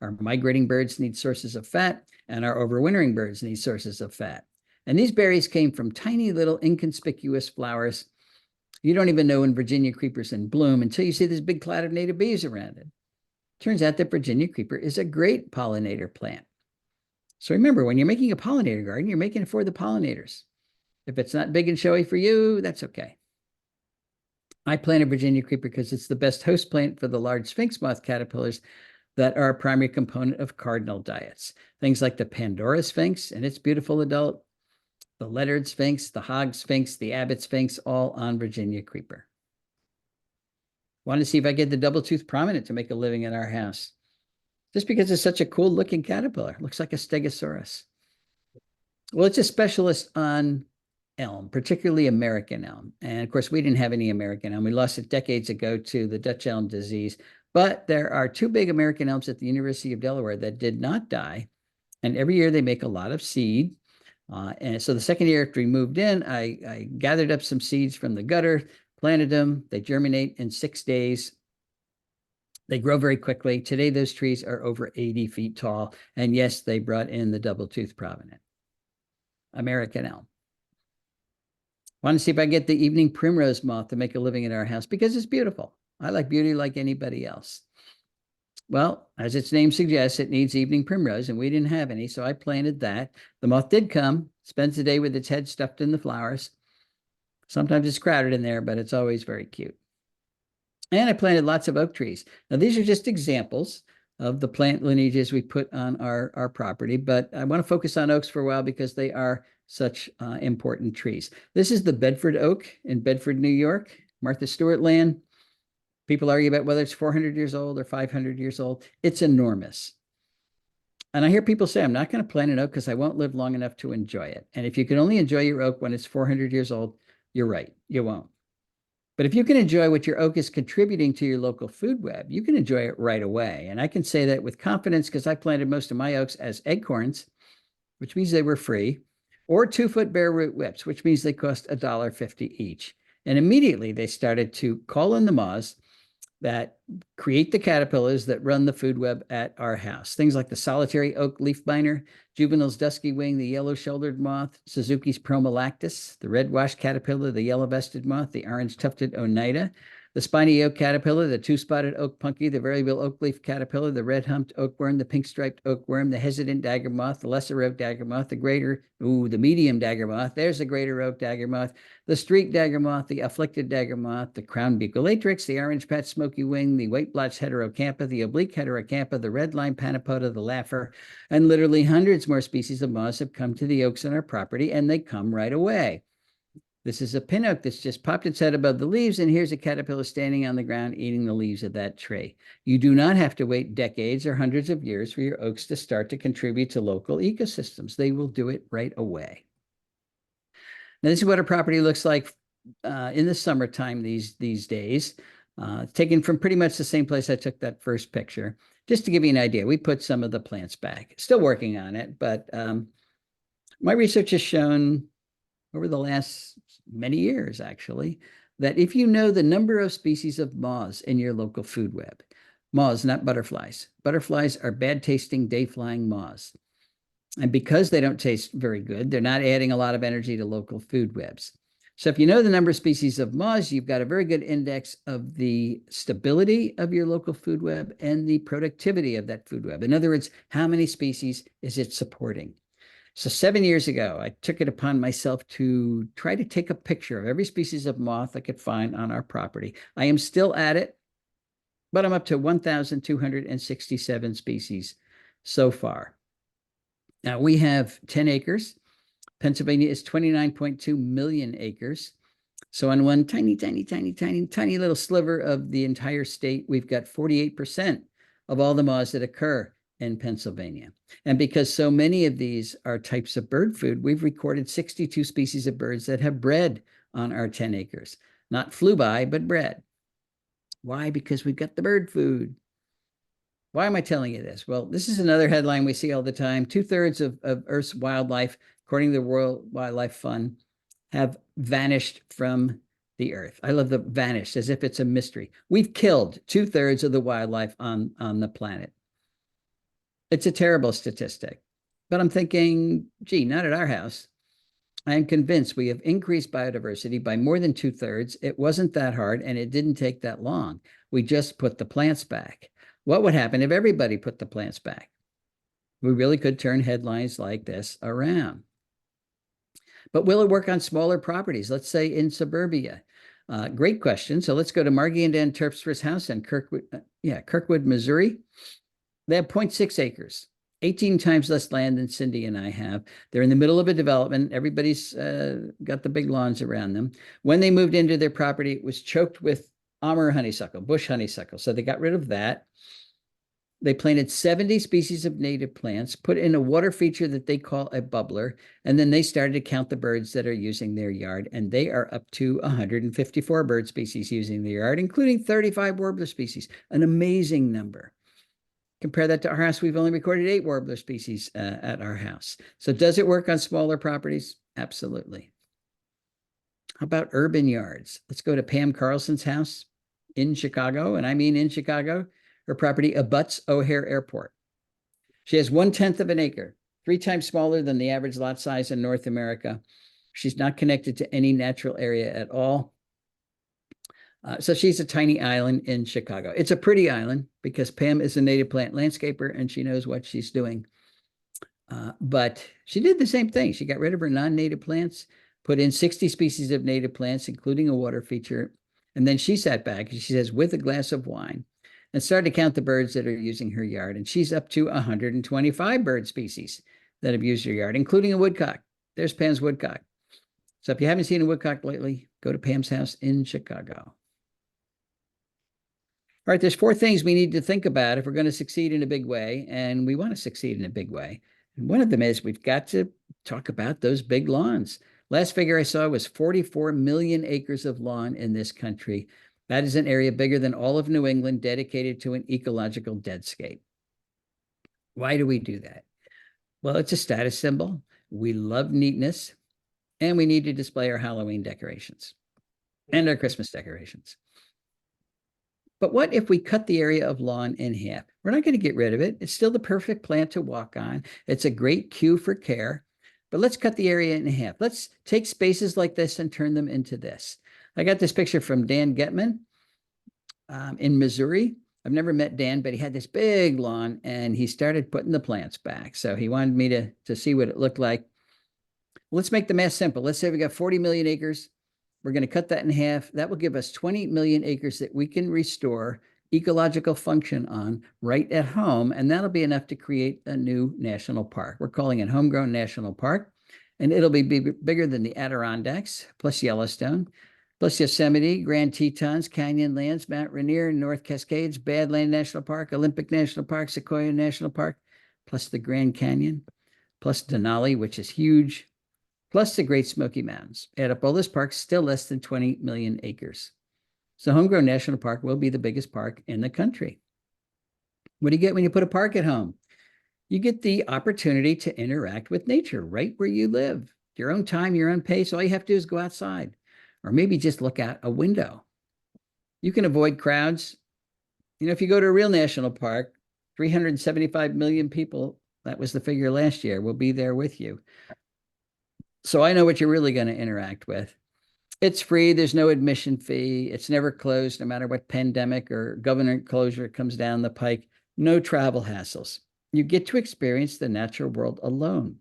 Our migrating birds need sources of fat, and our overwintering birds need sources of fat. And these berries came from tiny little inconspicuous flowers. You don't even know when Virginia creeper's in bloom until you see this big cloud of native bees around it. Turns out that Virginia creeper is a great pollinator plant. So remember, when you're making a pollinator garden, you're making it for the pollinators. If it's not big and showy for you, that's okay. I planted Virginia creeper because it's the best host plant for the large sphinx moth caterpillars that are a primary component of cardinal diets. Things like the Pandora sphinx and its beautiful adult, the lettered sphinx, the hog sphinx, the abbot sphinx, all on Virginia creeper. Want to see if I get the double-toothed prominent to make a living in our house. Just because it's such a cool looking caterpillar. Looks like a stegosaurus. Well, it's a specialist on elm, particularly American elm. And of course, we didn't have any American elm. We lost it decades ago to the Dutch elm disease. But there are 2 big American elms at the University of Delaware that did not die. And every year they make a lot of seed. And so the second year after we moved in, I gathered up some seeds from the gutter, planted them. They germinate in 6 days. They grow very quickly. Today, those trees are over 80 feet tall. And yes, they brought in the double-toothed prominent American elm. Want to see if I get the evening primrose moth to make a living in our house because it's beautiful. I like beauty like anybody else. Well, as its name suggests, it needs evening primrose, and we didn't have any, so I planted that. The moth did come, spends the day with its head stuffed in the flowers. Sometimes it's crowded in there, but it's always very cute. And I planted lots of oak trees. Now, these are just examples of the plant lineages we put on our property, but I want to focus on oaks for a while because they are such important trees. This is the Bedford oak in Bedford, New York, Martha Stewart land. People argue about whether it's 400 years old or 500 years old. It's enormous. And I hear people say, I'm not going to plant an oak because I won't live long enough to enjoy it. And if you can only enjoy your oak when it's 400 years old, you're right, you won't. But if you can enjoy what your oak is contributing to your local food web, you can enjoy it right away. And I can say that with confidence because I planted most of my oaks as acorns, which means they were free, or 2-foot bare root whips, which means they cost $1.50 each. And immediately they started to call in the moths that create the caterpillars that run the food web at our house. Things like the solitary oak leaf miner, Juvenile's dusky wing, the yellow-shouldered moth, Suzuki's promolactus, the red-washed caterpillar, the yellow-vested moth, the orange-tufted oneida, the spiny oak caterpillar, the 2-spotted oak punky, the variable oak leaf caterpillar, the red-humped oakworm, the pink-striped oakworm, the hesitant dagger moth, the lesser oak dagger moth, the medium dagger moth, there's the greater oak dagger moth, the streaked dagger moth, the afflicted dagger moth, the crown bucolatrix, the orange-patched smoky wing, the white-blotched heterocampa, the oblique heterocampa, the red-line panapoda, the laugher, and literally hundreds more species of moths have come to the oaks on our property, and they come right away. This is a pin oak that's just popped its head above the leaves, and here's a caterpillar standing on the ground eating the leaves of that tree. You do not have to wait decades or hundreds of years for your oaks to start to contribute to local ecosystems. They will do it right away. Now, this is what a property looks like in the summertime these days. Taken from pretty much the same place I took that first picture. Just to give you an idea, we put some of the plants back. Still working on it, but my research has shown over the last many years, actually, that if you know the number of species of moths in your local food web, moths, not butterflies. Butterflies are bad-tasting, day-flying moths. And because they don't taste very good, they're not adding a lot of energy to local food webs. So if you know the number of species of moths, you've got a very good index of the stability of your local food web and the productivity of that food web. In other words, how many species is it supporting? So 7 years ago, I took it upon myself to try to take a picture of every species of moth I could find on our property. I am still at it, but I'm up to 1,267 species so far. Now we have 10 acres. Pennsylvania is 29.2 million acres. So on one tiny little sliver of the entire state, we've got 48% of all the moths that occur in Pennsylvania. And because so many of these are types of bird food, we've recorded 62 species of birds that have bred on our 10 acres. Not flew by, but bred. Why? Because we've got the bird food. Why am I telling you this? Well, this is another headline we see all the time. 2/3 of Earth's wildlife, according to the World Wildlife Fund, have vanished from the earth. I love the vanished as if it's a mystery. We've killed 2/3 of the wildlife on the planet. It's a terrible statistic, but I'm thinking, gee, not at our house. I am convinced we have increased biodiversity by more than 2/3. It wasn't that hard and it didn't take that long. We just put the plants back. What would happen if everybody put the plants back? We really could turn headlines like this around. But will it work on smaller properties? Let's say in suburbia. Great question. So let's go to Margie and Dan Terpster's house in Kirkwood, Missouri. They have 0.6 acres, 18 times less land than Cindy and I have. They're in the middle of a development. Everybody's got the big lawns around them. When they moved into their property, it was choked with Amur honeysuckle, bush honeysuckle. So they got rid of that. They planted 70 species of native plants, put in a water feature that they call a bubbler, and then they started to count the birds that are using their yard, and they are up to 154 bird species using their yard, including 35 warbler species, an amazing number. Compare that to our house, we've only recorded 8 warbler species at our house. So does it work on smaller properties? Absolutely. How about urban yards? Let's go to Pam Carlson's house in Chicago, and I mean in Chicago. Her property abuts O'Hare Airport. She has 1/10 of an acre, 3 times smaller than the average lot size in North America. She's not connected to any natural area at all. So she's a tiny island in Chicago. It's a pretty island because Pam is a native plant landscaper and she knows what she's doing. But she did the same thing. She got rid of her non-native plants, put in 60 species of native plants, including a water feature. And then she sat back, she says, with a glass of wine, and started to count the birds that are using her yard. And she's up to 125 bird species that have used her yard, including a woodcock. There's Pam's woodcock. So if you haven't seen a woodcock lately, go to Pam's house in Chicago. All right, there's 4 things we need to think about if we're going to succeed in a big way, and we want to succeed in a big way. And one of them is we've got to talk about those big lawns. Last figure I saw was 44 million acres of lawn in this country. That is an area bigger than all of New England dedicated to an ecological deadscape. Why do we do that? Well, it's a status symbol. We love neatness, and we need to display our Halloween decorations and our Christmas decorations. But what if we cut the area of lawn in half? We're not going to get rid of it. It's still the perfect plant to walk on. It's a great cue for care. But let's cut the area in half. Let's take spaces like this and turn them into this. I got this picture from Dan Getman in Missouri. I've never met Dan, but he had this big lawn and he started putting the plants back. So he wanted me to see what it looked like. Let's make the math simple. Let's say we got 40 million acres. We're going to cut that in half. That will give us 20 million acres that we can restore ecological function on right at home. And that'll be enough to create a new national park. We're calling it Homegrown National Park. And it'll be bigger than the Adirondacks, plus Yellowstone, plus Yosemite, Grand Tetons, Canyonlands, Mount Rainier, North Cascades, Badland National Park, Olympic National Park, Sequoia National Park, plus the Grand Canyon, plus Denali, which is huge, plus the Great Smoky Mountains. Add up all this parks, still less than 20 million acres. So Homegrown National Park will be the biggest park in the country. What do you get when you put a park at home? You get the opportunity to interact with nature right where you live. Your own time, your own pace. All you have to do is go outside or maybe just look out a window. You can avoid crowds. You know, if you go to a real national park, 375 million people, that was the figure last year, will be there with you. So I know what you're really going to interact with. It's free. There's no admission fee. It's never closed, no matter what pandemic or government closure comes down the pike. No travel hassles. You get to experience the natural world alone.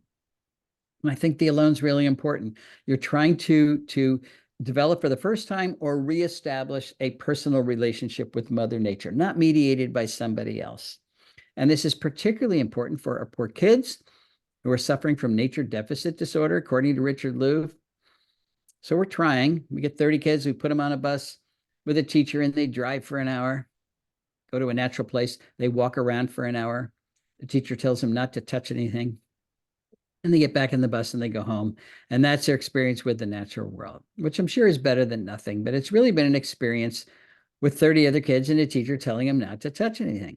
And I think the alone's really important. You're trying to develop for the first time or reestablish a personal relationship with Mother Nature, not mediated by somebody else. And this is particularly important for our poor kids who are suffering from nature deficit disorder, according to Richard Louv. So we're trying. We get 30 kids, we put them on a bus with a teacher, and they drive for an hour, go to a natural place. They walk around for an hour. The teacher tells them not to touch anything. And they get back in the bus and they go home. And that's their experience with the natural world, which I'm sure is better than nothing. But it's really been an experience with 30 other kids and a teacher telling them not to touch anything.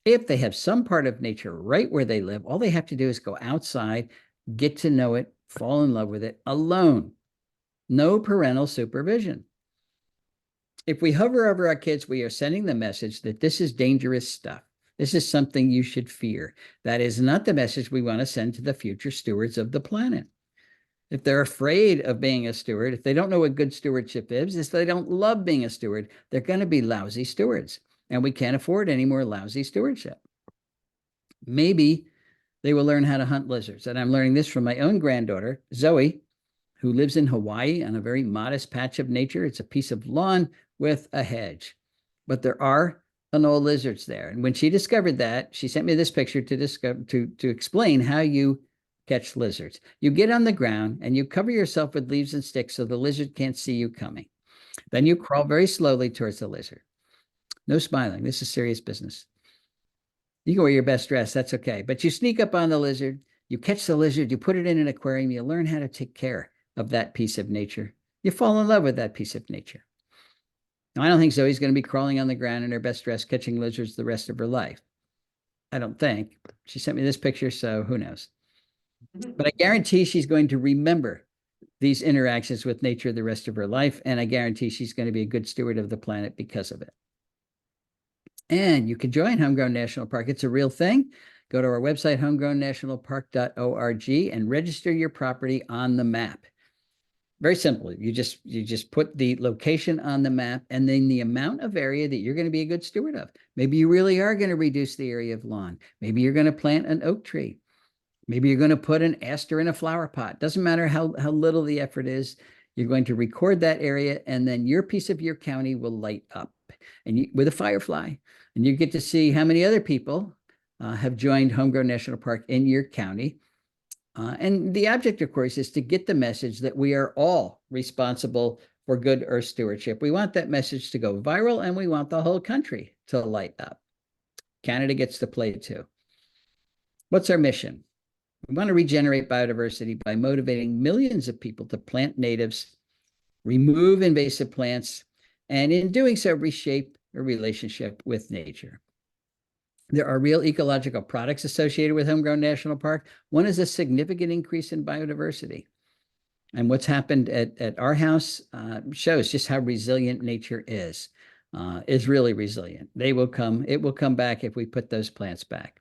If they have some part of nature right where they live, all they have to do is go outside, get to know it, fall in love with it alone. No parental supervision. If we hover over our kids, we are sending the message that this is dangerous stuff. This is something you should fear. That is not the message we want to send to the future stewards of the planet. If they're afraid of being a steward, if they don't know what good stewardship is, if they don't love being a steward, they're going to be lousy stewards. And we can't afford any more lousy stewardship. Maybe they will learn how to hunt lizards. And I'm learning this from my own granddaughter, Zoe, who lives in Hawaii on a very modest patch of nature. It's a piece of lawn with a hedge. But there are no lizards there. And when she discovered that, she sent me this picture to explain how you catch lizards. You get on the ground and you cover yourself with leaves and sticks so the lizard can't see you coming. Then you crawl very slowly towards the lizard. No smiling. This is serious business. You can wear your best dress. That's okay. But you sneak up on the lizard. You catch the lizard. You put it in an aquarium. You learn how to take care of that piece of nature. You fall in love with that piece of nature. Now, I don't think Zoe's going to be crawling on the ground in her best dress, catching lizards the rest of her life. I don't think. She sent me this picture, so who knows? But I guarantee she's going to remember these interactions with nature the rest of her life, and I guarantee she's going to be a good steward of the planet because of it. And you can join Homegrown National Park. It's a real thing. Go to our website, homegrownnationalpark.org, and register your property on the map. Very simple. You just put the location on the map and then the amount of area that you're going to be a good steward of. Maybe you really are going to reduce the area of lawn. Maybe you're going to plant an oak tree. Maybe you're going to put an aster in a flower pot. Doesn't matter how little the effort is. You're going to record that area, and then your piece of your county will light up and with a firefly. And you get to see how many other people have joined Homegrown National Park in your county. And the object, of course, is to get the message that we are all responsible for good earth stewardship. We want that message to go viral, and we want the whole country to light up. Canada gets to play too. What's our mission? We want to regenerate biodiversity by motivating millions of people to plant natives, remove invasive plants, and in doing so, reshape a relationship with nature. There are real ecological products associated with Homegrown National Park. One is a significant increase in biodiversity. And what's happened at our house shows just how resilient nature is really resilient. It will come back if we put those plants back.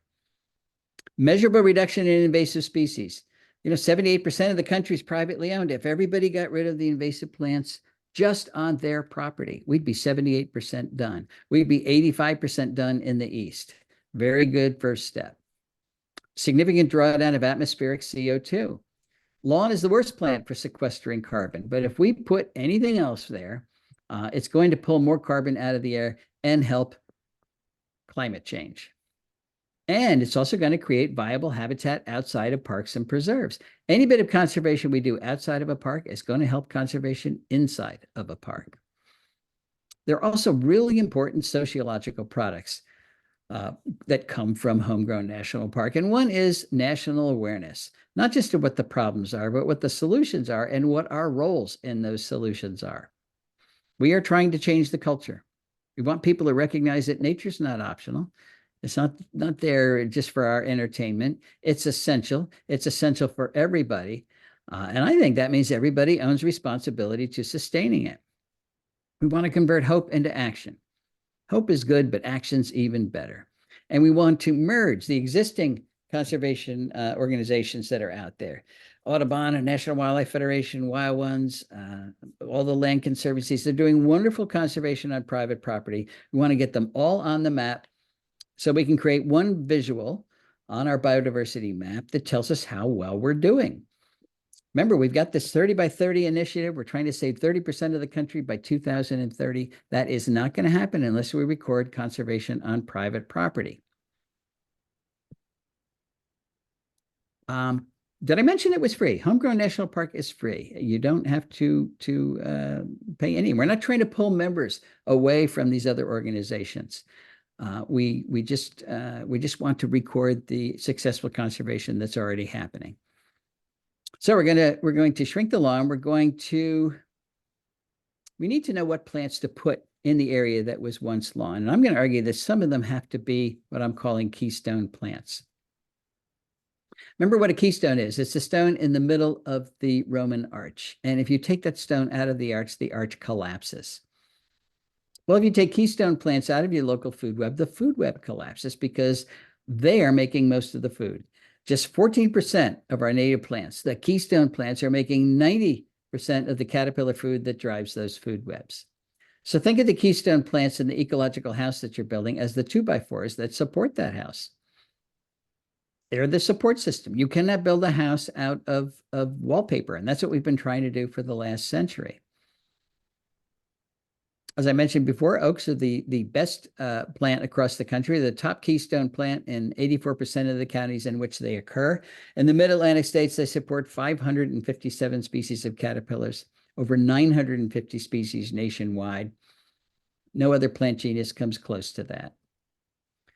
Measurable reduction in invasive species. 78% of the country is privately owned. If everybody got rid of the invasive plants just on their property, we'd be 78% done. We'd be 85% done in the East. Very good first step. Significant drawdown of atmospheric CO2. Lawn is the worst plant for sequestering carbon, but if we put anything else there, it's going to pull more carbon out of the air and help climate change. And it's also going to create viable habitat outside of parks and preserves. Any bit of conservation we do outside of a park is going to help conservation inside of a park. There are also really important sociological products that come from Homegrown National Park. And one is national awareness, not just of what the problems are, but what the solutions are and what our roles in those solutions are. We are trying to change the culture. We want people to recognize that nature's not optional. It's not there just for our entertainment. It's essential. It's essential for everybody. And I think that means everybody owns responsibility to sustaining it. We want to convert hope into action. Hope is good, but action's even better. And we want to merge the existing conservation organizations that are out there. Audubon and National Wildlife Federation, Wild Ones, all the land conservancies, they're doing wonderful conservation on private property. We want to get them all on the map so we can create one visual on our biodiversity map that tells us how well we're doing. Remember, we've got this 30 by 30 initiative. We're trying to save 30% of the country by 2030. That is not going to happen unless we record conservation on private property. Did I mention it was free? Homegrown National Park is free. You don't have to pay any. We're not trying to pull members away from these other organizations. We just want to record the successful conservation that's already happening. So we're going to shrink the lawn. We need to know what plants to put in the area that was once lawn. And I'm going to argue that some of them have to be what I'm calling keystone plants. Remember what a keystone is. It's a stone in the middle of the Roman arch. And if you take that stone out of the arch collapses. Well, if you take keystone plants out of your local food web, the food web collapses because they are making most of the food. Just 14% of our native plants, the keystone plants, are making 90% of the caterpillar food that drives those food webs. So think of the keystone plants in the ecological house that you're building as the 2x4s that support that house. They're the support system. You cannot build a house out of wallpaper, and that's what we've been trying to do for the last century. As I mentioned before, oaks are the best plant across the country, the top keystone plant in 84% of the counties in which they occur. In the mid-Atlantic states, they support 557 species of caterpillars, over 950 species nationwide. No other plant genus comes close to that.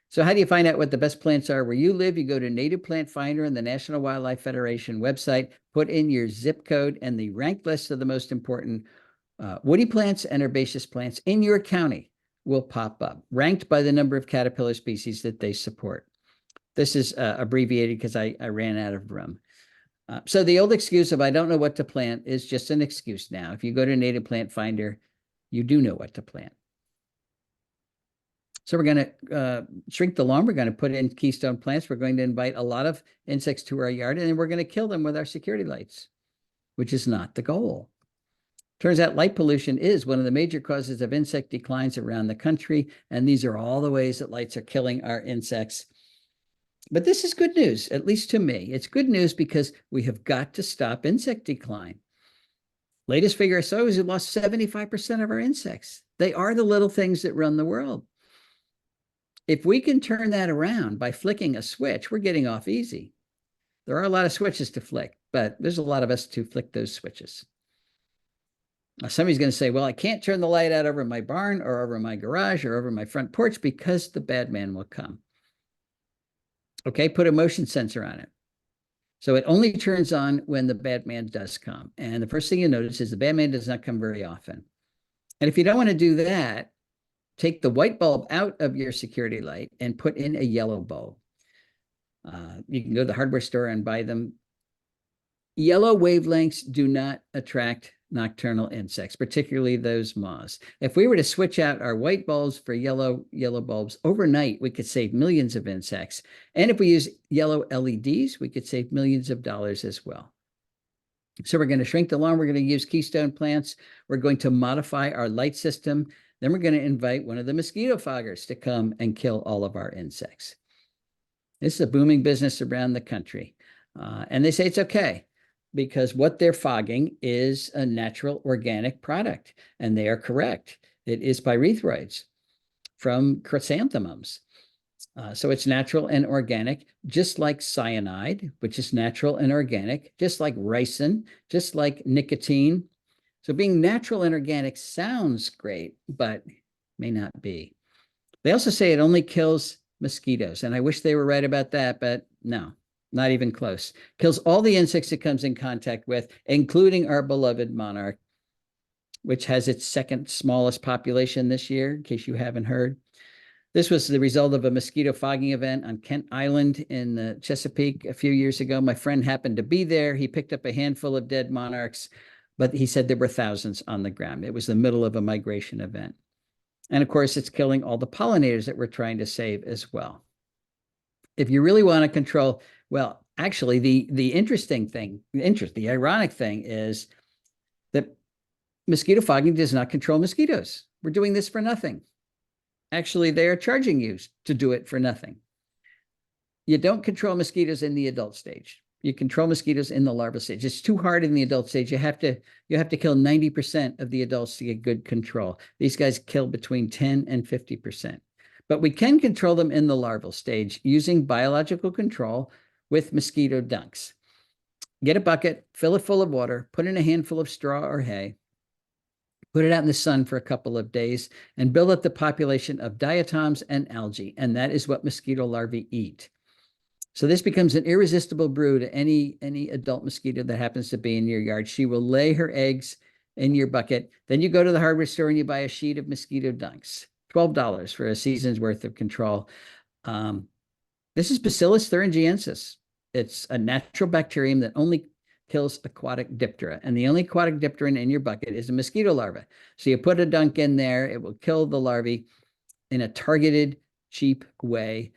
So how do you find out what the best plants are where you live? You go to Native Plant Finder on the National Wildlife Federation website, put in your zip code, and the ranked list of the most important woody plants and herbaceous plants in your county will pop up, ranked by the number of caterpillar species that they support. This is abbreviated because I ran out of room. So the old excuse of I don't know what to plant is just an excuse now. If you go to Native Plant Finder, you do know what to plant. So we're going to shrink the lawn. We're going to put in keystone plants. We're going to invite a lot of insects to our yard, and then we're going to kill them with our security lights, which is not the goal. Turns out light pollution is one of the major causes of insect declines around the country, and these are all the ways that lights are killing our insects. But this is good news, at least to me. It's good news because we have got to stop insect decline. Latest figure I saw is we lost 75% of our insects. They are the little things that run the world. If we can turn that around by flicking a switch, we're getting off easy. There are a lot of switches to flick, but there's a lot of us to flick those switches. Now, somebody's going to say, well, I can't turn the light out over my barn or over my garage or over my front porch because the bad man will come. Okay, put a motion sensor on it. So it only turns on when the bad man does come. And the first thing you notice is the bad man does not come very often. And if you don't want to do that, take the white bulb out of your security light and put in a yellow bulb. You can go to the hardware store and buy them. Yellow wavelengths do not attract nocturnal insects, particularly those moths. If we were to switch out our white bulbs for yellow bulbs overnight, we could save millions of insects. And if we use yellow LEDs, we could save millions of dollars as well. So we're going to shrink the lawn. We're going to use keystone plants. We're going to modify our light system. Then we're going to invite one of the mosquito foggers to come and kill all of our insects. This is a booming business around the country. And they say it's okay, because what they're fogging is a natural organic product, and they are correct. It is pyrethroids from chrysanthemums. So it's natural and organic, just like cyanide, which is natural and organic, just like ricin, just like nicotine. So being natural and organic sounds great, but may not be. They also say it only kills mosquitoes, and I wish they were right about that, but no. Not even close. Kills all the insects it comes in contact with, including our beloved monarch, which has its second smallest population this year, in case you haven't heard. This was the result of a mosquito fogging event on Kent Island in the Chesapeake a few years ago. My friend happened to be there. He picked up a handful of dead monarchs, but he said there were thousands on the ground. It was the middle of a migration event. And of course, it's killing all the pollinators that we're trying to save as well. If you really want to control, well, actually, the ironic thing is that mosquito fogging does not control mosquitoes. We're doing this for nothing. Actually, they are charging you to do it for nothing. You don't control mosquitoes in the adult stage. You control mosquitoes in the larval stage. It's too hard in the adult stage. You have to kill 90% of the adults to get good control. These guys kill between 10 and 50%. But we can control them in the larval stage using biological control with mosquito dunks. Get a bucket, fill it full of water, put in a handful of straw or hay, put it out in the sun for a couple of days, and build up the population of diatoms and algae. And that is what mosquito larvae eat. So this becomes an irresistible brew to any adult mosquito that happens to be in your yard. She will lay her eggs in your bucket. Then you go to the hardware store and you buy a sheet of mosquito dunks, $12 for a season's worth of control. This is Bacillus thuringiensis. It's a natural bacterium that only kills aquatic diptera. And the only aquatic diptera in your bucket is a mosquito larva. So you put a dunk in there, it will kill the larvae in a targeted, cheap way,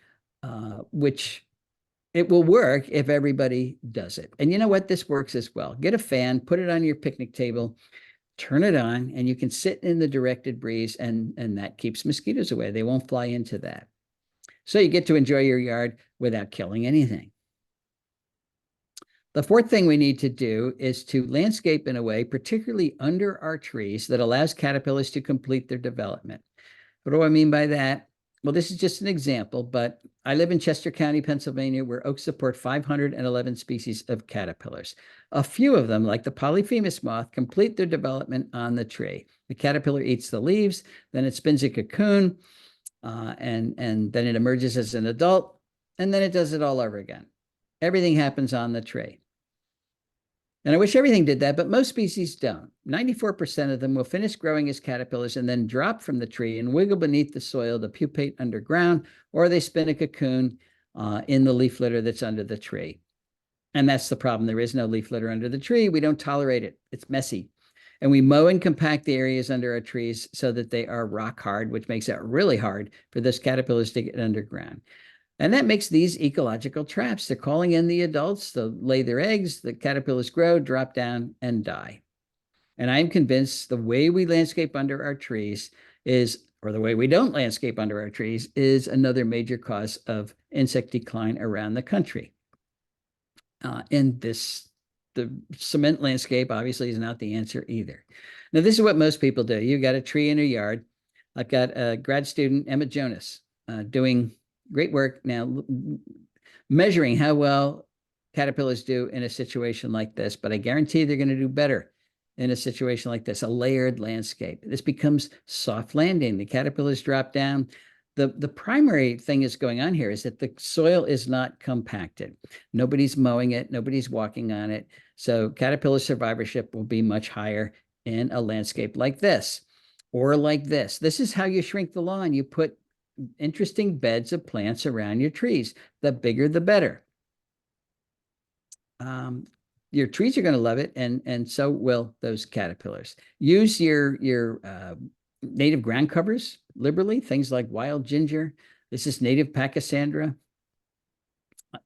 which it will work if everybody does it. And you know what? This works as well. Get a fan, put it on your picnic table, turn it on, and you can sit in the directed breeze, and that keeps mosquitoes away. They won't fly into that. So you get to enjoy your yard without killing anything. The fourth thing we need to do is to landscape in a way, particularly under our trees, that allows caterpillars to complete their development. What do I mean by that? Well, this is just an example, but I live in Chester County, Pennsylvania, where oaks support 511 species of caterpillars. A few of them, like the polyphemus moth, complete their development on the tree. The caterpillar eats the leaves, then it spins a cocoon, and then it emerges as an adult, and then it does it all over again. Everything happens on the tree. And I wish everything did that, but most species don't. 94% of them will finish growing as caterpillars and then drop from the tree and wiggle beneath the soil to pupate underground, or they spin a cocoon in the leaf litter that's under the tree. And that's the problem. There is no leaf litter under the tree. We don't tolerate it. It's messy. And we mow and compact the areas under our trees so that they are rock hard, which makes it really hard for those caterpillars to get underground. And that makes these ecological traps. They're calling in the adults, they'll lay their eggs, the caterpillars grow, drop down, and die. And I'm convinced the way we landscape under our trees is, or the way we don't landscape under our trees, is another major cause of insect decline around the country. The cement landscape obviously is not the answer either. Now, this is what most people do. You've got a tree in your yard. I've got a grad student, Emma Jonas, doing great work now measuring how well caterpillars do in a situation like this, but I guarantee they're going to do better in a situation like this, a layered landscape. This becomes soft landing. The caterpillars drop down. The primary thing is going on here is that the soil is not compacted. Nobody's mowing it. Nobody's walking on it. So caterpillar survivorship will be much higher in a landscape like this or like this. This is how you shrink the lawn. You put interesting beds of plants around your trees. The bigger, the better. Your trees are going to love it, and so will those caterpillars. Use your native ground covers liberally, things like wild ginger. This is native pachysandra.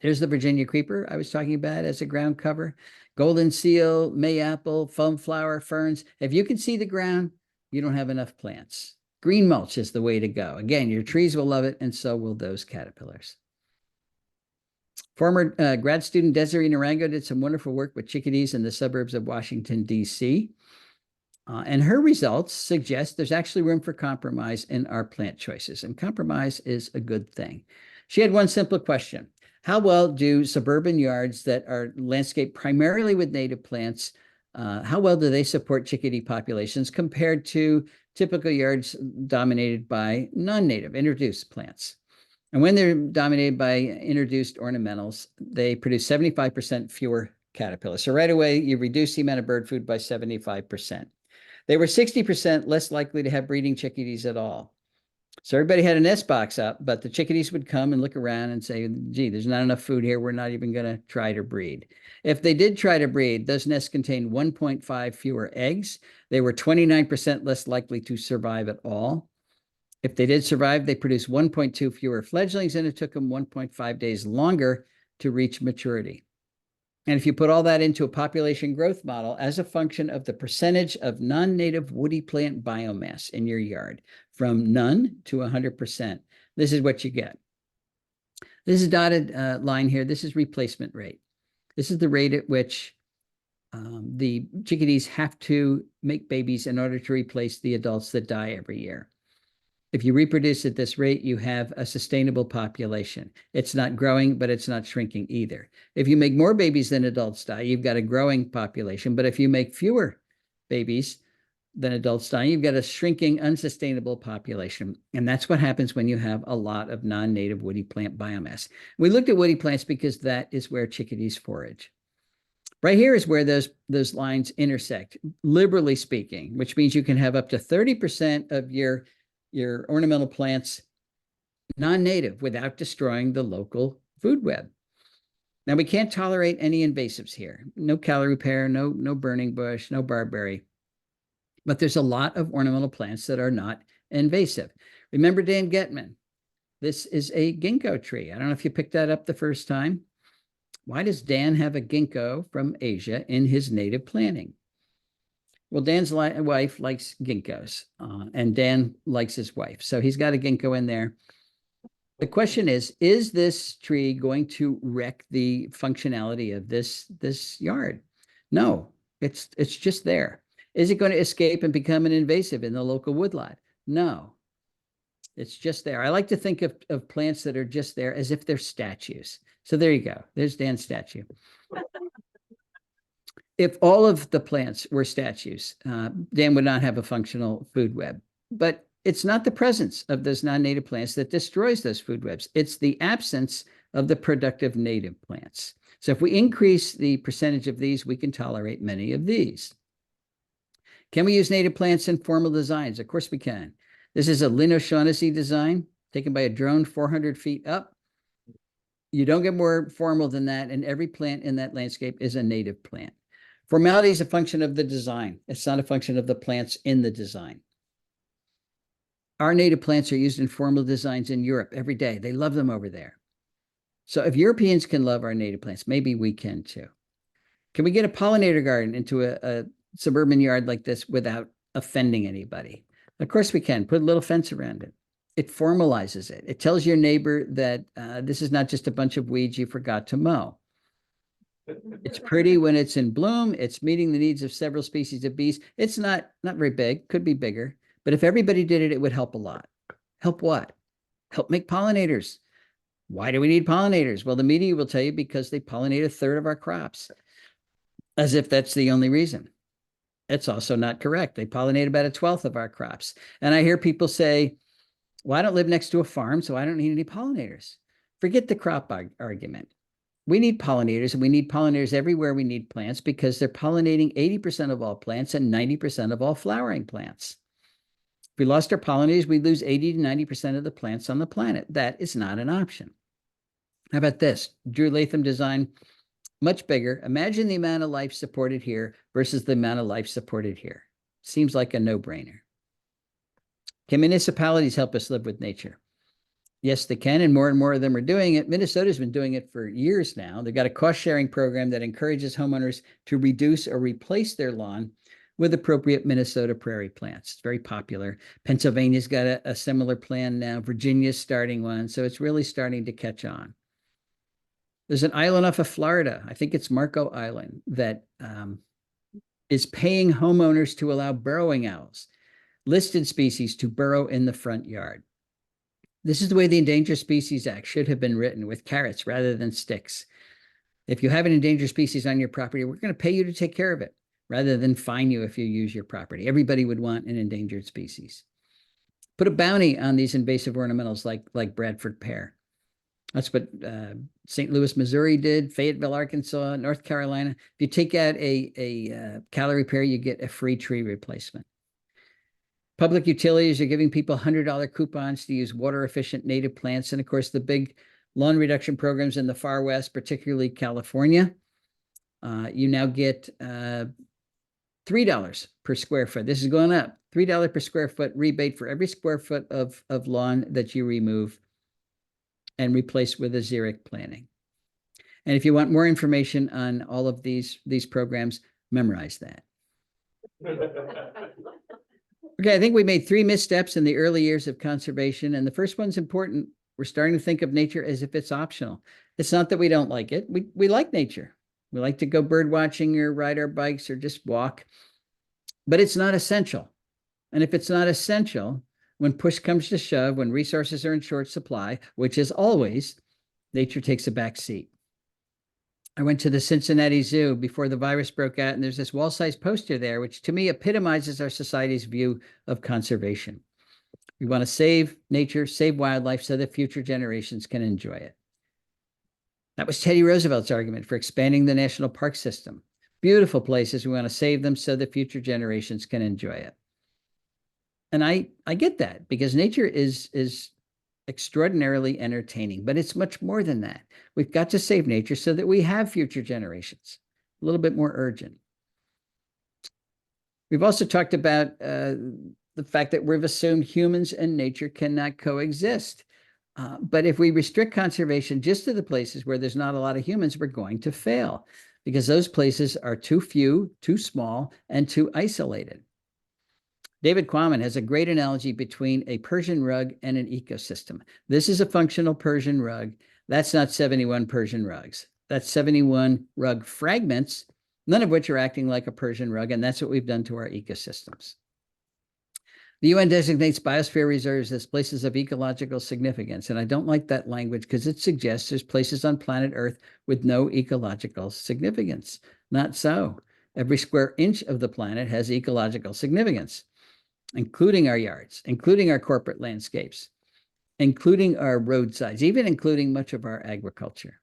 There's the Virginia creeper I was talking about as a ground cover. Golden seal, mayapple, foam flower, ferns. If you can see the ground, you don't have enough plants. Green mulch is the way to go. Again, your trees will love it, and so will those caterpillars. Former grad student Desiree Narango did some wonderful work with chickadees in the suburbs of Washington, D.C. And her results suggest there's actually room for compromise in our plant choices, and compromise is a good thing. She had one simple question. How well do suburban yards that are landscaped primarily with native plants, how well do they support chickadee populations compared to typical yards dominated by non-native introduced plants? And when they're dominated by introduced ornamentals, they produce 75% fewer caterpillars. So right away, you reduce the amount of bird food by 75%. They were 60% less likely to have breeding chickadees at all. So everybody had a nest box up, but the chickadees would come and look around and say, gee, there's not enough food here. We're not even going to try to breed. If they did try to breed, those nests contained 1.5 fewer eggs. They were 29% less likely to survive at all. If they did survive, they produced 1.2 fewer fledglings, and it took them 1.5 days longer to reach maturity. And if you put all that into a population growth model as a function of the percentage of non-native woody plant biomass in your yard, from none to 100%, this is what you get. This is dotted line here. This is replacement rate. This is the rate at which the chickadees have to make babies in order to replace the adults that die every year. If you reproduce at this rate, you have a sustainable population. It's not growing, but it's not shrinking either. If you make more babies than adults die, you've got a growing population. But if you make fewer babies than adults die, you've got a shrinking, unsustainable population. And that's what happens when you have a lot of non-native woody plant biomass. We looked at woody plants because that is where chickadees forage. Right here is where those lines intersect, liberally speaking, which means you can have up to 30% of your ornamental plants non-native without destroying the local food web. Now, we can't tolerate any invasives here. No calorie pear, no burning bush, no barberry. But there's a lot of ornamental plants that are not invasive. Remember Dan Getman? This is a ginkgo tree. I don't know if you picked that up the first time. Why does Dan have a ginkgo from Asia in his native planting? Well, Dan's wife likes ginkgos, and Dan likes his wife. So he's got a ginkgo in there. The question is this tree going to wreck the functionality of this yard? No, it's just there. Is it going to escape and become an invasive in the local woodlot? No, it's just there. I like to think of plants that are just there as if they're statues. So there you go. There's Dan's statue. If all of the plants were statues, Dan would not have a functional food web. But it's not the presence of those non-native plants that destroys those food webs. It's the absence of the productive native plants. So if we increase the percentage of these, we can tolerate many of these. Can we use native plants in formal designs? Of course we can. This is a Lynn O'Shaughnessy design taken by a drone 400 feet up. You don't get more formal than that, and every plant in that landscape is a native plant. Formality is a function of the design. It's not a function of the plants in the design. Our native plants are used in formal designs in Europe every day. They love them over there. So if Europeans can love our native plants, maybe we can too. Can we get a pollinator garden into a suburban yard like this without offending anybody? Of course we can. Put a little fence around it. It formalizes it. It tells your neighbor that this is not just a bunch of weeds you forgot to mow. It's pretty when it's in bloom. It's meeting the needs of several species of bees. It's not very big, could be bigger. But if everybody did it, it would help a lot. Help what? Help make pollinators. Why do we need pollinators? Well, the media will tell you because they pollinate a third of our crops, as if that's the only reason. It's also not correct. They pollinate about 1/12 of our crops. And I hear people say, well, I don't live next to a farm, so I don't need any pollinators. Forget the crop argument. We need pollinators, and we need pollinators everywhere we need plants because they're pollinating 80% of all plants and 90% of all flowering plants. If we lost our pollinators, we'd lose 80 to 90% of the plants on the planet. That is not an option. How about this? Drew Latham design, much bigger. Imagine the amount of life supported here versus the amount of life supported here. Seems like a no-brainer. Can municipalities help us live with nature? Yes, they can, and more of them are doing it. Minnesota's been doing it for years now. They've got a cost-sharing program that encourages homeowners to reduce or replace their lawn with appropriate Minnesota prairie plants. It's very popular. Pennsylvania's got a similar plan now. Virginia's starting one, so it's really starting to catch on. There's an island off of Florida, I think it's Marco Island, that is paying homeowners to allow burrowing owls, listed species, to burrow in the front yard. This is the way the Endangered Species Act should have been written, with carrots rather than sticks. If you have an endangered species on your property, we're going to pay you to take care of it rather than fine you if you use your property. Everybody would want an endangered species. Put a bounty on these invasive ornamentals like Bradford pear. That's what St. Louis, Missouri did, Fayetteville, Arkansas, North Carolina. If you take out a calorie pear, you get a free tree replacement. Public utilities are giving people $100 coupons to use water-efficient native plants. And of course, the big lawn reduction programs in the far west, particularly California, you now get $3 per square foot. This is going up. $3 per square foot rebate for every square foot of lawn that you remove and replace with a xeric planting. And if you want more information on all of these programs, memorize that. Okay, I think we made 3 missteps in the early years of conservation. And the first one's important. We're starting to think of nature as if it's optional. It's not that we don't like it. We like nature. We like to go bird watching or ride our bikes or just walk, but it's not essential. And if it's not essential, when push comes to shove, when resources are in short supply, which is always, nature takes a back seat. I went to the Cincinnati Zoo before the virus broke out, and there's this wall-sized poster there, which to me epitomizes our society's view of conservation. We want to save nature, save wildlife so that future generations can enjoy it. That was Teddy Roosevelt's argument for expanding the national park system. Beautiful places, we want to save them so that future generations can enjoy it. And I get that, because nature is extraordinarily entertaining, but it's much more than that. We've got to save nature so that we have future generations. A little bit more urgent. We've also talked about the fact that we've assumed humans and nature cannot coexist. But if we restrict conservation just to the places where there's not a lot of humans, we're going to fail, because those places are too few, too small, and too isolated. David Quammen has a great analogy between a Persian rug and an ecosystem. This is a functional Persian rug. That's not 71 Persian rugs. That's 71 rug fragments, none of which are acting like a Persian rug, and that's what we've done to our ecosystems. The UN designates biosphere reserves as places of ecological significance, and I don't like that language because it suggests there's places on planet Earth with no ecological significance. Not so. Every square inch of the planet has ecological significance, including our yards, including our corporate landscapes, including our roadsides, even including much of our agriculture.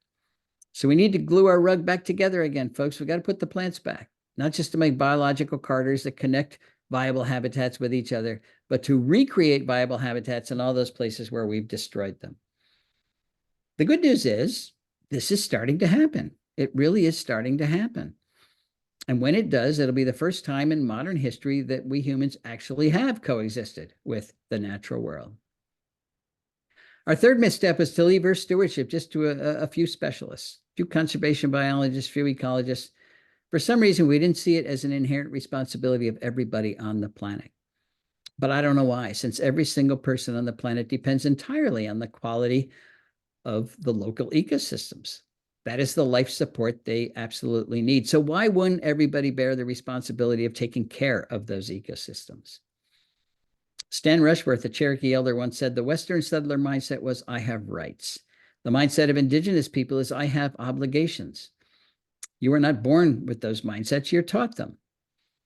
So we need to glue our rug back together again, folks. We got to put the plants back, not just to make biological corridors that connect viable habitats with each other, but to recreate viable habitats in all those places where we've destroyed them. The good news is this is starting to happen. It really is starting to happen. And when it does, it'll be the first time in modern history that we humans actually have coexisted with the natural world. Our third misstep is to leave Earth stewardship just to a few specialists, a few conservation biologists, a few ecologists. For some reason, we didn't see it as an inherent responsibility of everybody on the planet. But I don't know why, since every single person on the planet depends entirely on the quality of the local ecosystems. That is the life support they absolutely need. So why wouldn't everybody bear the responsibility of taking care of those ecosystems? Stan Rushworth, a Cherokee elder, once said, the Western settler mindset was, I have rights. The mindset of indigenous people is, I have obligations. You are not born with those mindsets, you're taught them.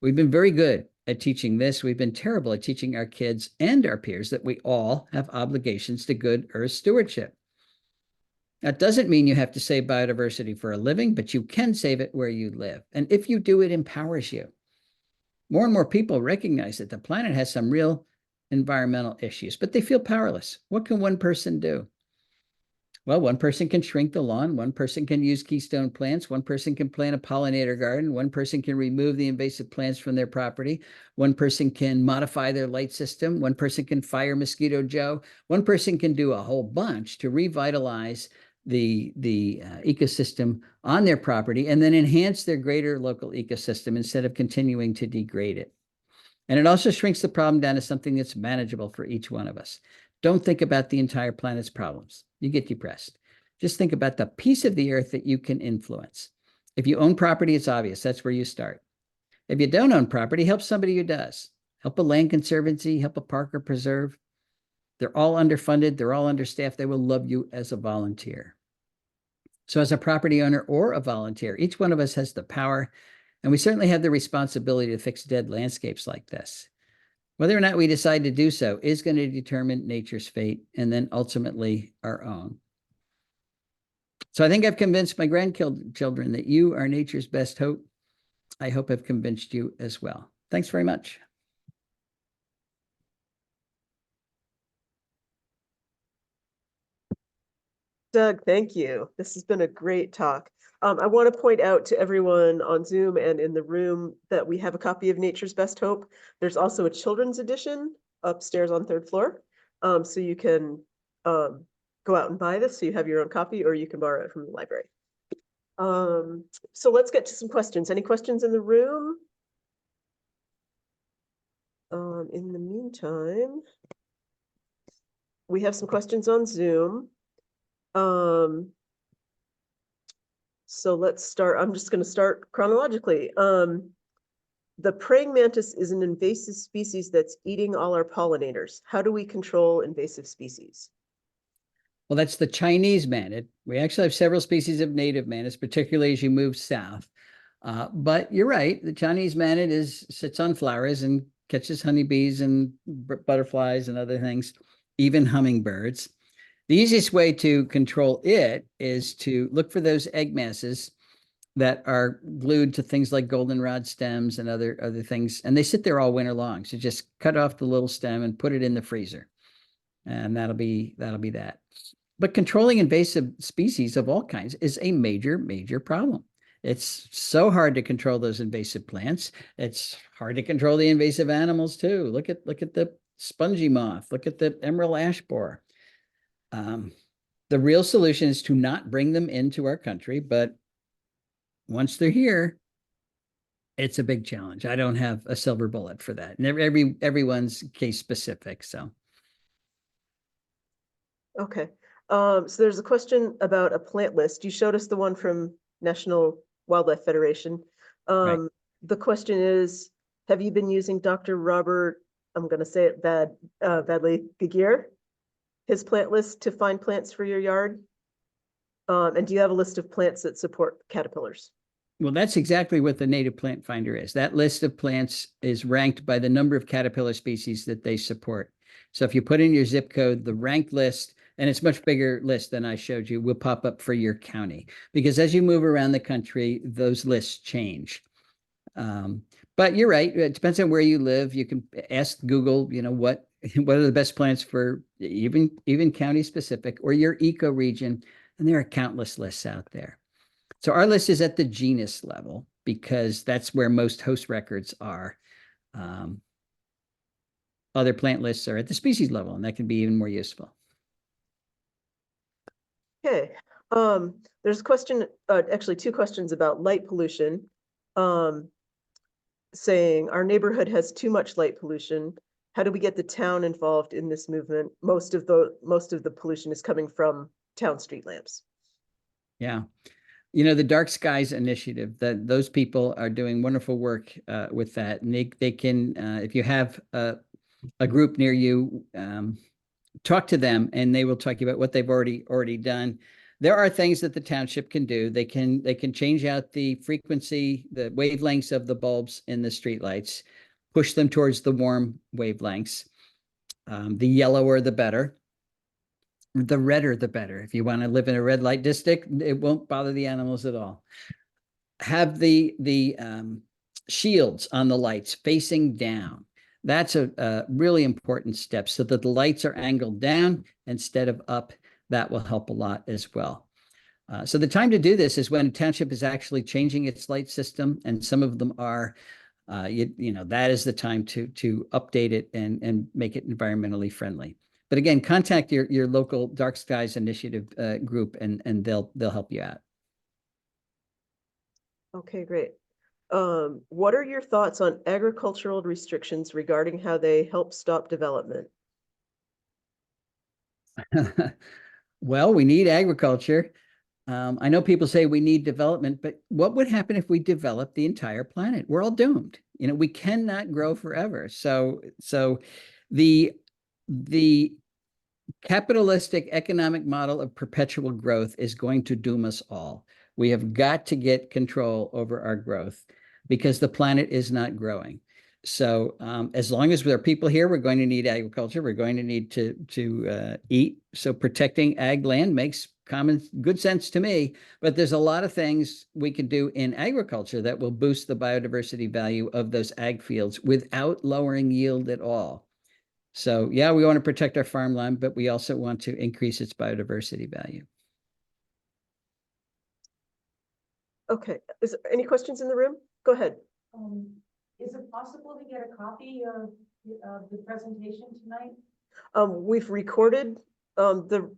We've been very good at teaching this. We've been terrible at teaching our kids and our peers that we all have obligations to good Earth stewardship. That doesn't mean you have to save biodiversity for a living, but you can save it where you live. And if you do, it empowers you. More and more people recognize that the planet has some real environmental issues, but they feel powerless. What can one person do? Well, one person can shrink the lawn. One person can use keystone plants. One person can plant a pollinator garden. One person can remove the invasive plants from their property. One person can modify their light system. One person can fire Mosquito Joe. One person can do a whole bunch to revitalize the ecosystem on their property and then enhance their greater local ecosystem instead of continuing to degrade it. And it also shrinks the problem down to something that's manageable for each one of us. Don't think about the entire planet's problems. You get depressed. Just think about the piece of the earth that you can influence. If you own property, it's obvious. That's where you start. If you don't own property, help somebody who does. Help a land conservancy, help a park or preserve. They're all underfunded. They're all understaffed. They will love you as a volunteer. So as a property owner or a volunteer, each one of us has the power, and we certainly have the responsibility to fix dead landscapes like this. Whether or not we decide to do so is going to determine nature's fate and then ultimately our own. So I think I've convinced my grandchildren that you are nature's best hope. I hope I've convinced you as well. Thanks very much. Doug, thank you. This has been a great talk. I want to point out to everyone on Zoom and in the room that we have a copy of Nature's Best Hope. There's also a children's edition upstairs on third floor. So you can go out and buy this so you have your own copy, or you can borrow it from the library. So let's get to some questions. Any questions in the room? In the meantime, we have some questions on Zoom. So let's start. I'm just going to start chronologically. The praying mantis is an invasive species that's eating all our pollinators. How do we control invasive species? Well, that's the Chinese mantid. We actually have several species of native mantis, particularly as you move south. But you're right, the Chinese mantid sits on flowers and catches honeybees and butterflies and other things, even hummingbirds. The easiest way to control it is to look for those egg masses that are glued to things like goldenrod stems and other things, and they sit there all winter long. So just cut off the little stem and put it in the freezer, and that'll be that. But controlling invasive species of all kinds is a major problem. It's so hard to control those invasive plants. It's hard to control the invasive animals too. Look at the spongy moth. Look at the emerald ash borer. The real solution is to not bring them into our country, but once they're here, it's a big challenge. I don't have a silver bullet for that. And everyone's case specific. So. Okay. So there's a question about a plant list. You showed us the one from National Wildlife Federation. Right. The question is, have you been using Dr. Robert, I'm going to say it badly, Giguere, his plant list to find plants for your yard? And do you have a list of plants that support caterpillars? Well, that's exactly what the native plant finder is. That list of plants is ranked by the number of caterpillar species that they support. So if you put in your zip code, the ranked list, and it's a much bigger list than I showed you, will pop up for your county. Because as you move around the country, those lists change. But you're right. It depends on where you live. You can ask Google, what are the best plants for even county specific or your ecoregion. And there are countless lists out there. So our list is at the genus level because that's where most host records are. Other plant lists are at the species level, and that can be even more useful. Okay. There's a question, actually two questions about light pollution. Saying our neighborhood has too much light pollution. How do we get the town involved in this movement? Most of the pollution is coming from town street lamps. Yeah. The Dark Skies Initiative, those people are doing wonderful work with that. And they can, if you have a group near you, talk to them and they will talk about what they've already done. There are things that the township can do. They can change out the frequency, the wavelengths of the bulbs in the streetlights, push them towards the warm wavelengths. The yellower, the better. The redder, the better. If you want to live in a red light district, it won't bother the animals at all. Have the shields on the lights facing down. That's a really important step so that the lights are angled down instead of up. That will help a lot as well. So the time to do this is when a township is actually changing its light system, and some of them are, that is the time to update it and make it environmentally friendly. But again, contact your local Dark Skies Initiative group, and they'll help you out. Okay, great. What are your thoughts on agricultural restrictions regarding how they help stop development? Well, we need agriculture. I know people say we need development, but what would happen if we developed the entire planet? We're all doomed. We cannot grow forever. So the capitalistic economic model of perpetual growth is going to doom us all. We have got to get control over our growth because the planet is not growing. So as long as there are people here, we're going to need agriculture. We're going to need to eat. So protecting ag land makes good sense to me. But there's a lot of things we can do in agriculture that will boost the biodiversity value of those ag fields without lowering yield at all. So yeah, we want to protect our farmland, but we also want to increase its biodiversity value. Okay, is there any questions in the room? Go ahead. Is it possible to get a copy of the presentation tonight? We've recorded Doug,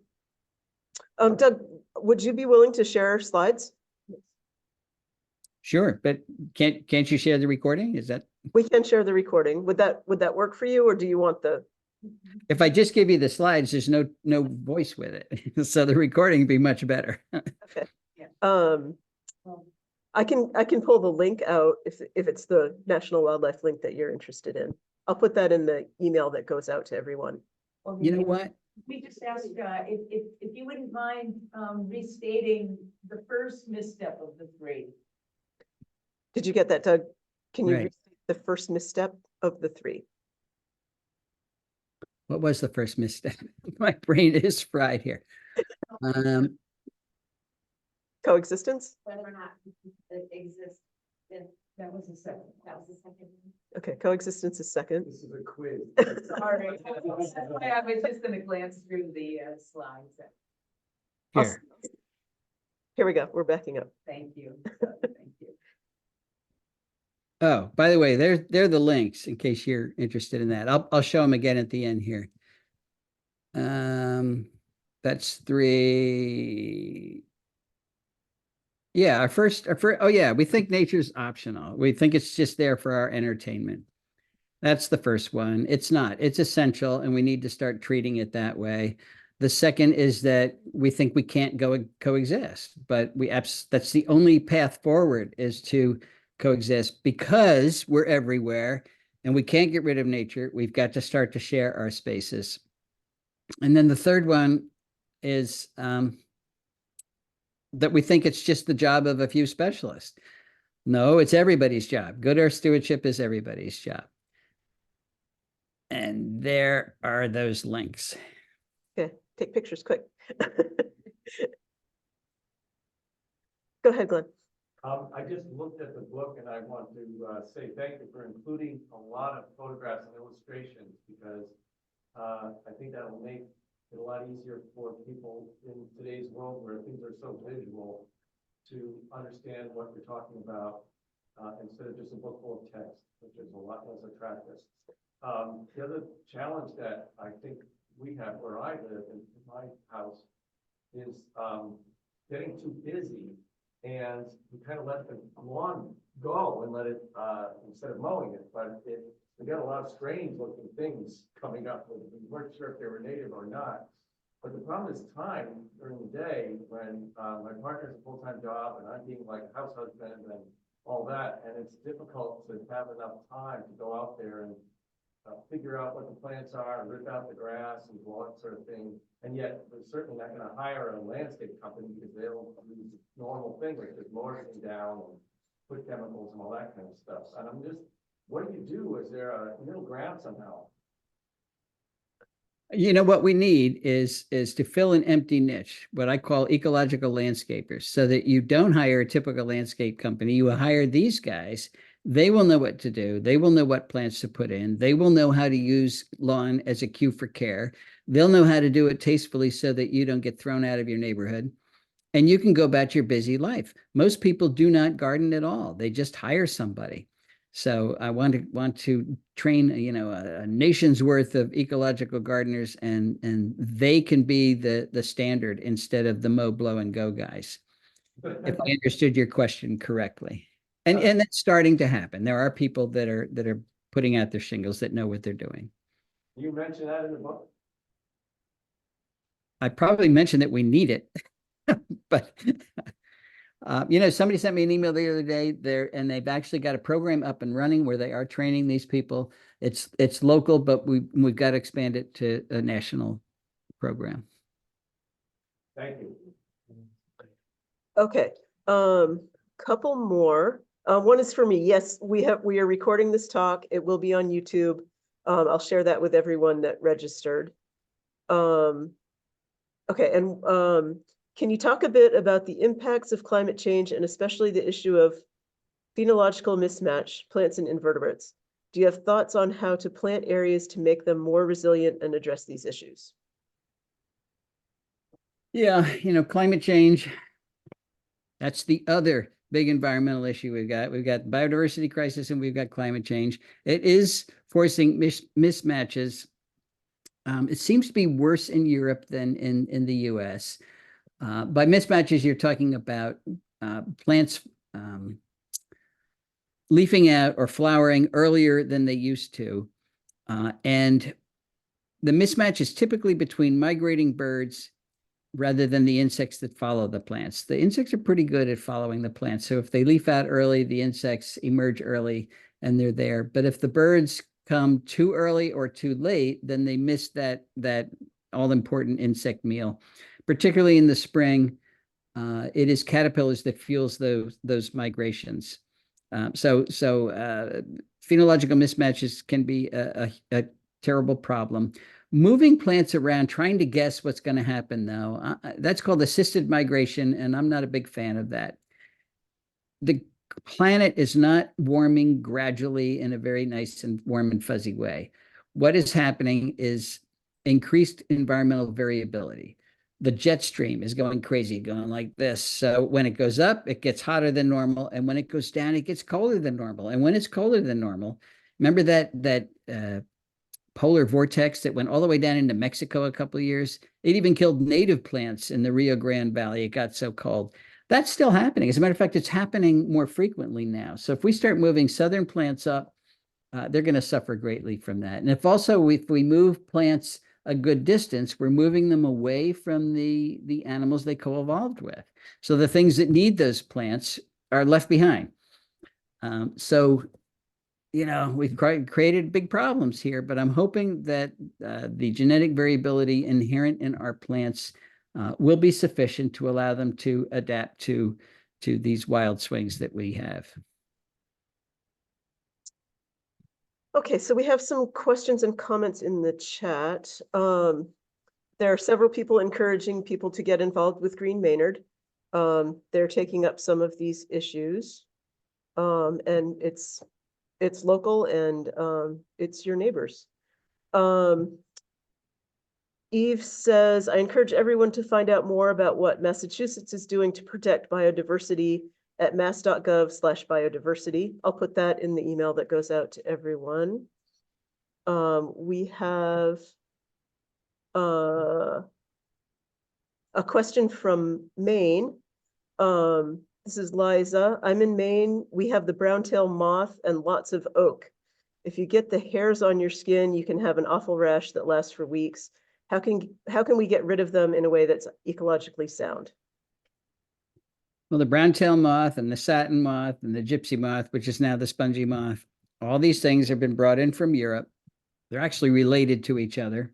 would you be willing to share slides? Sure, but can't you share the recording? Is that? We can share the recording. Would that work for you, or do you want the? If I just give you the slides, there's no voice with it, so the recording would be much better. Okay. I can pull the link out if it's the National Wildlife link that you're interested in. I'll put that in the email that goes out to everyone. You know what? We just asked, if you wouldn't mind, restating the first misstep of the three. Did you get that, Doug? Can you Right. restate the first misstep of the three? What was the first misstep? My brain is fried here. Coexistence? Whether or not it exists. That was the second. Okay, coexistence is second. This is a quiz. Sorry. I was just gonna glance through the slides. Here. Here we go. We're backing up. Thank you. Thank you. Oh, by the way, they're the links in case you're interested in that. I'll show them again at the end here. That's 3. Yeah, our first, oh yeah, we think nature's optional. We think it's just there for our entertainment. That's the first one. It's not. It's essential, and we need to start treating it that way. The second is that we think we can't coexist, but that's the only path forward is to coexist because we're everywhere and we can't get rid of nature. We've got to start to share our spaces. And then the third one is that we think it's just the job of a few specialists. No, it's everybody's job. Good earth stewardship is everybody's job. And there are those links. Okay, take pictures quick. Go ahead, Glenn. I just looked at the book and I want to say thank you for including a lot of photographs and illustrations because I think that'll make it a lot easier for people in today's world where things are so visual to understand what you're talking about instead of just a book full of text, which is a lot less attractive. The other challenge that I think we have where I live in my house is getting too busy and we kind of let the lawn go and let it instead of mowing it, but we got a lot of strange looking things coming up. We weren't sure if they were native or not. But the problem is time during the day when my partner's a full-time job and I'm being like a house husband and all that, and it's difficult to have enough time to go out there and figure out what the plants are, rip out the grass and all that sort of thing. And yet we're certainly not going to hire a landscape company because they'll do normal things like just mow everything down and put chemicals and all that kind of stuff. And I'm just, what do you do? Is there a middle ground somehow? You know, what we need is to fill an empty niche, what I call ecological landscapers, so that you don't hire a typical landscape company. You hire these guys. They will know what to do. They will know what plants to put in. They will know how to use lawn as a cue for care. They'll know how to do it tastefully so that you don't get thrown out of your neighborhood. And you can go about your busy life. Most people do not garden at all. They just hire somebody. So I want to train, you know, a nation's worth of ecological gardeners, and they can be the standard instead of the mow, blow, and go guys. If I understood your question correctly. And that's starting to happen. There are people that are putting out their shingles that know what they're doing. You mentioned that in the book? I probably mentioned that we need it, but you know, somebody sent me an email the other day there, and they've actually got a program up and running where they are training these people. It's local, but we've got to expand it to a national program. Thank you. Okay, couple more. One is for me. Yes, we are recording this talk. It will be on YouTube. I'll share that with everyone that registered. Okay, and can you talk a bit about the impacts of climate change and especially the issue of phenological mismatch, plants and invertebrates? Do you have thoughts on how to plant areas to make them more resilient and address these issues? Yeah, you know, climate change, that's the other big environmental issue we've got. We've got biodiversity crisis and we've got climate change. It is forcing mismatches. It seems to be worse in Europe than in the US. By mismatches, you're talking about plants leafing out or flowering earlier than they used to. And the mismatch is typically between migrating birds rather than the insects that follow the plants. The insects are pretty good at following the plants. So if they leaf out early, the insects emerge early and they're there. But if the birds come too early or too late, then they miss that all-important insect meal, particularly in the spring. It is caterpillars that fuels those migrations. So phenological mismatches can be a terrible problem. Moving plants around, trying to guess what's going to happen, though, that's called assisted migration, and I'm not a big fan of that. The planet is not warming gradually in a very nice and warm and fuzzy way. What is happening is increased environmental variability. The jet stream is going crazy, going like this. So when it goes up, it gets hotter than normal. And when it goes down, it gets colder than normal. And when it's colder than normal, remember that polar vortex that went all the way down into Mexico a couple of years? It even killed native plants in the Rio Grande Valley. It got so cold. That's still happening. As a matter of fact, it's happening more frequently now. So if we start moving southern plants up, they're going to suffer greatly from that. And if we move plants a good distance, we're moving them away from the animals they co-evolved with. So the things that need those plants are left behind. So, we've created big problems here, but I'm hoping that the genetic variability inherent in our plants will be sufficient to allow them to adapt to these wild swings that we have. Okay, so we have some questions and comments in the chat. There are several people encouraging people to get involved with Green Maynard. They're taking up some of these issues. And it's local and it's your neighbors. Eve says, I encourage everyone to find out more about what Massachusetts is doing to protect biodiversity at mass.gov/biodiversity. I'll put that in the email that goes out to everyone. We have a question from Maine. This is Liza. I'm in Maine. We have the brown-tail moth and lots of oak. If you get the hairs on your skin, you can have an awful rash that lasts for weeks. How can we get rid of them in a way that's ecologically sound? Well, the brown-tail moth and the satin moth and the gypsy moth, which is now the spongy moth, all these things have been brought in from Europe. They're actually related to each other.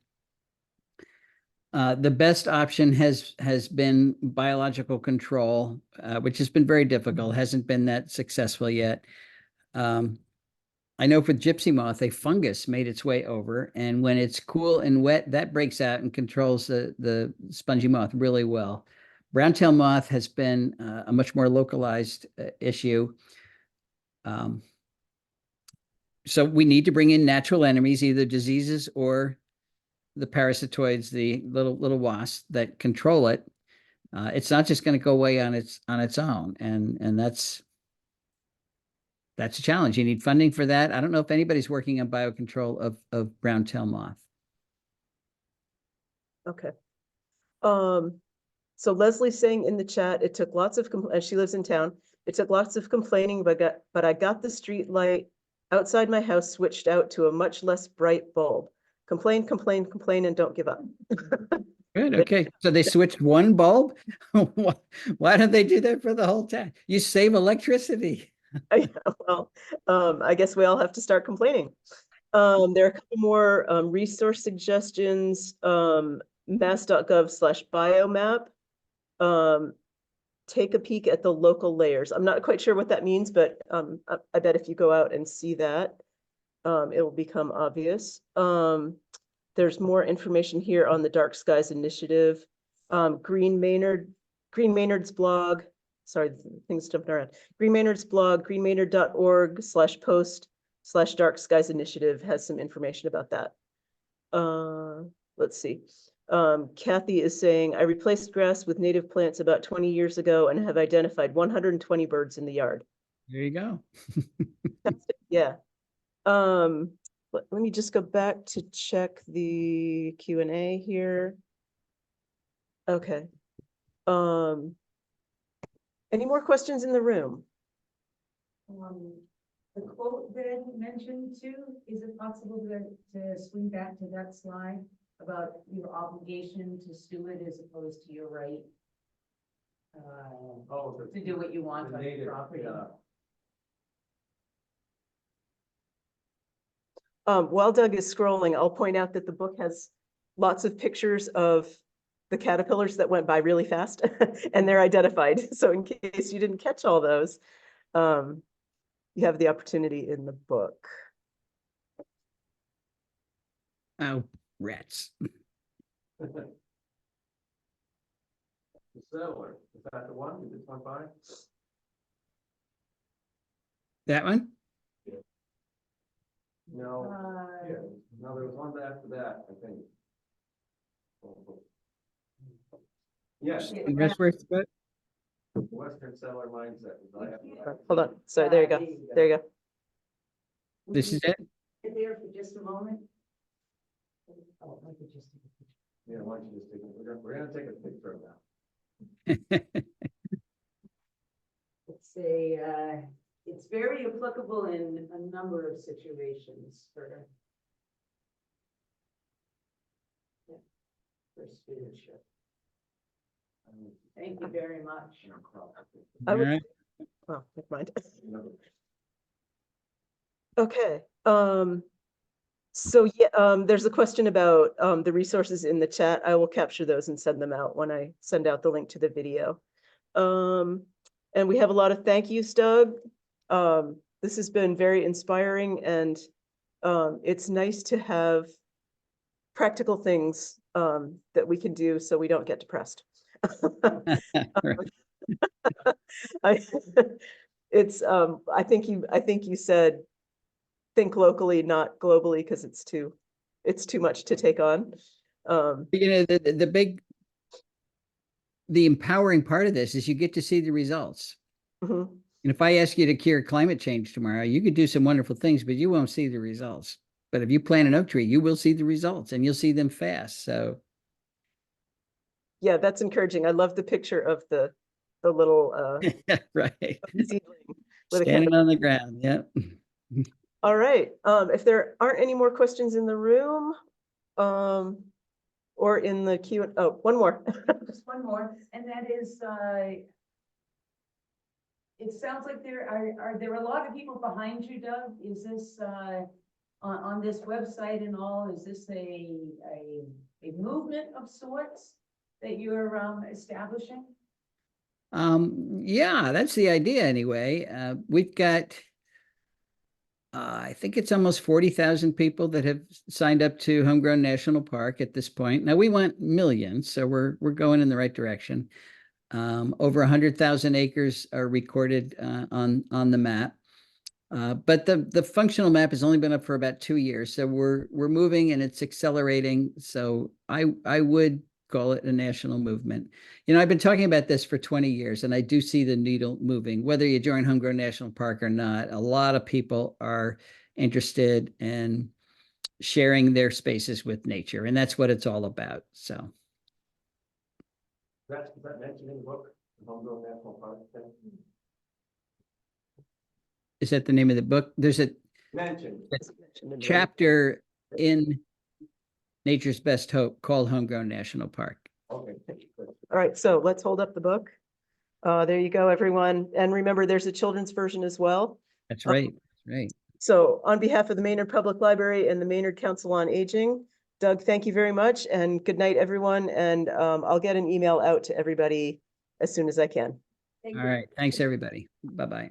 The best option has been biological control, which has been very difficult, hasn't been that successful yet. I know for gypsy moth, a fungus made its way over, and when it's cool and wet, that breaks out and controls the spongy moth really well. Brown-tail moth has been a much more localized issue. So we need to bring in natural enemies, either diseases or the parasitoids, the little wasps that control it. It's not just going to go away on its own, and that's a challenge. You need funding for that. I don't know if anybody's working on biocontrol of brown-tail moth. Okay. So Leslie's saying in the chat, it took lots of, and she lives in town, it took lots of complaining, but I got the street light outside my house switched out to a much less bright bulb. Complain, complain, complain, and don't give up. Good. Okay. So they switched one bulb. Why don't they do that for the whole town? You save electricity. Well, I guess we all have to start complaining. There are a couple more resource suggestions. Mass.gov/biomap. Take a peek at the local layers. I'm not quite sure what that means, but I bet if you go out and see that, it will become obvious. There's more information here on the Dark Skies Initiative. Green Maynard's blog. Sorry, things jumping around. Green Maynard's blog, greenmaynard.org/post/Dark Skies Initiative has some information about that. Let's see. Kathy is saying, I replaced grass with native plants about 20 years ago and have identified 120 birds in the yard. There you go. Yeah. Let me just go back to check the Q&A here. Okay. Any more questions in the room? The quote that I mentioned too, is it possible to swing back to that slide? about your obligation to steward as opposed to your right Oh, to do what you want the on your native, property. While Doug is scrolling, I'll point out that the book has lots of pictures of the caterpillars that went by really fast and they're identified. So in case you didn't catch all those, you have the opportunity in the book. Oh, rats. The settler, is that the one you just went by? That one? No, Uh, yeah, no, there was one after that, I think. Yes, Yeah. And Westworth, but Western settler mindset. is right after that. Hold on. Sorry, there you go. There you go. this is it? Sit there for just a moment. Oh, I could just take a picture. Yeah, why don't you just take it, we're gonna take a picture of that. It's very applicable in a number of situations for stewardship. Thank you very much. I would- All right. Oh, never mind. Okay, so yeah, there's a question about the resources in the chat. I will capture those and send them out when I send out the link to the video. And we have a lot of thank yous, Doug. This has been very inspiring and it's nice to have practical things that we can do so we don't get depressed. Right. I, it's I think you said think locally, not globally, because it's too much to take on. You know, the empowering part of this is you get to see the results. Mhm. And if I ask you to cure climate change tomorrow, you could do some wonderful things, but you won't see the results. But if you plant an oak tree, you will see the results and you'll see them fast. So Yeah, that's encouraging. I love the picture of the little right. seedling with a Standing caterpillar. on the ground. Yep. All right. If there aren't any more questions in the room, or in the queue, oh, one more. Just one more, and that is, it sounds like are there a lot of people behind you, Doug? Is this, on this website and all, is this a movement of sorts that you're, establishing? Yeah, that's the idea anyway. We've got, I think it's almost 40,000 people that have signed up to Homegrown National Park at this point. Now we want millions, so we're going in the right direction. Over 100,000 acres are recorded on the map. But the functional map has only been up for about 2 years, so we're moving and it's accelerating. So I would call it a national movement. You know, I've been talking about this for 20 years, and I do see the needle moving. Whether you join Homegrown National Park or not, a lot of people are interested in sharing their spaces with nature, and that's what it's all about. So. Is that mentioned in the book, the Homegrown National Park thing? Is that the name of the book? There's a Mentioned. chapter in Nature's Best Hope called Homegrown National Park. Okay. Good. All right, so let's hold up the book. There you go, everyone. And remember, there's a children's version as well. That's right. That's right. So on behalf of the Maynard Public Library and the Maynard Council on Aging, Doug, thank you very much and good night, everyone. And I'll get an email out to everybody as soon as I can. All right. Thanks, everybody. Bye-bye.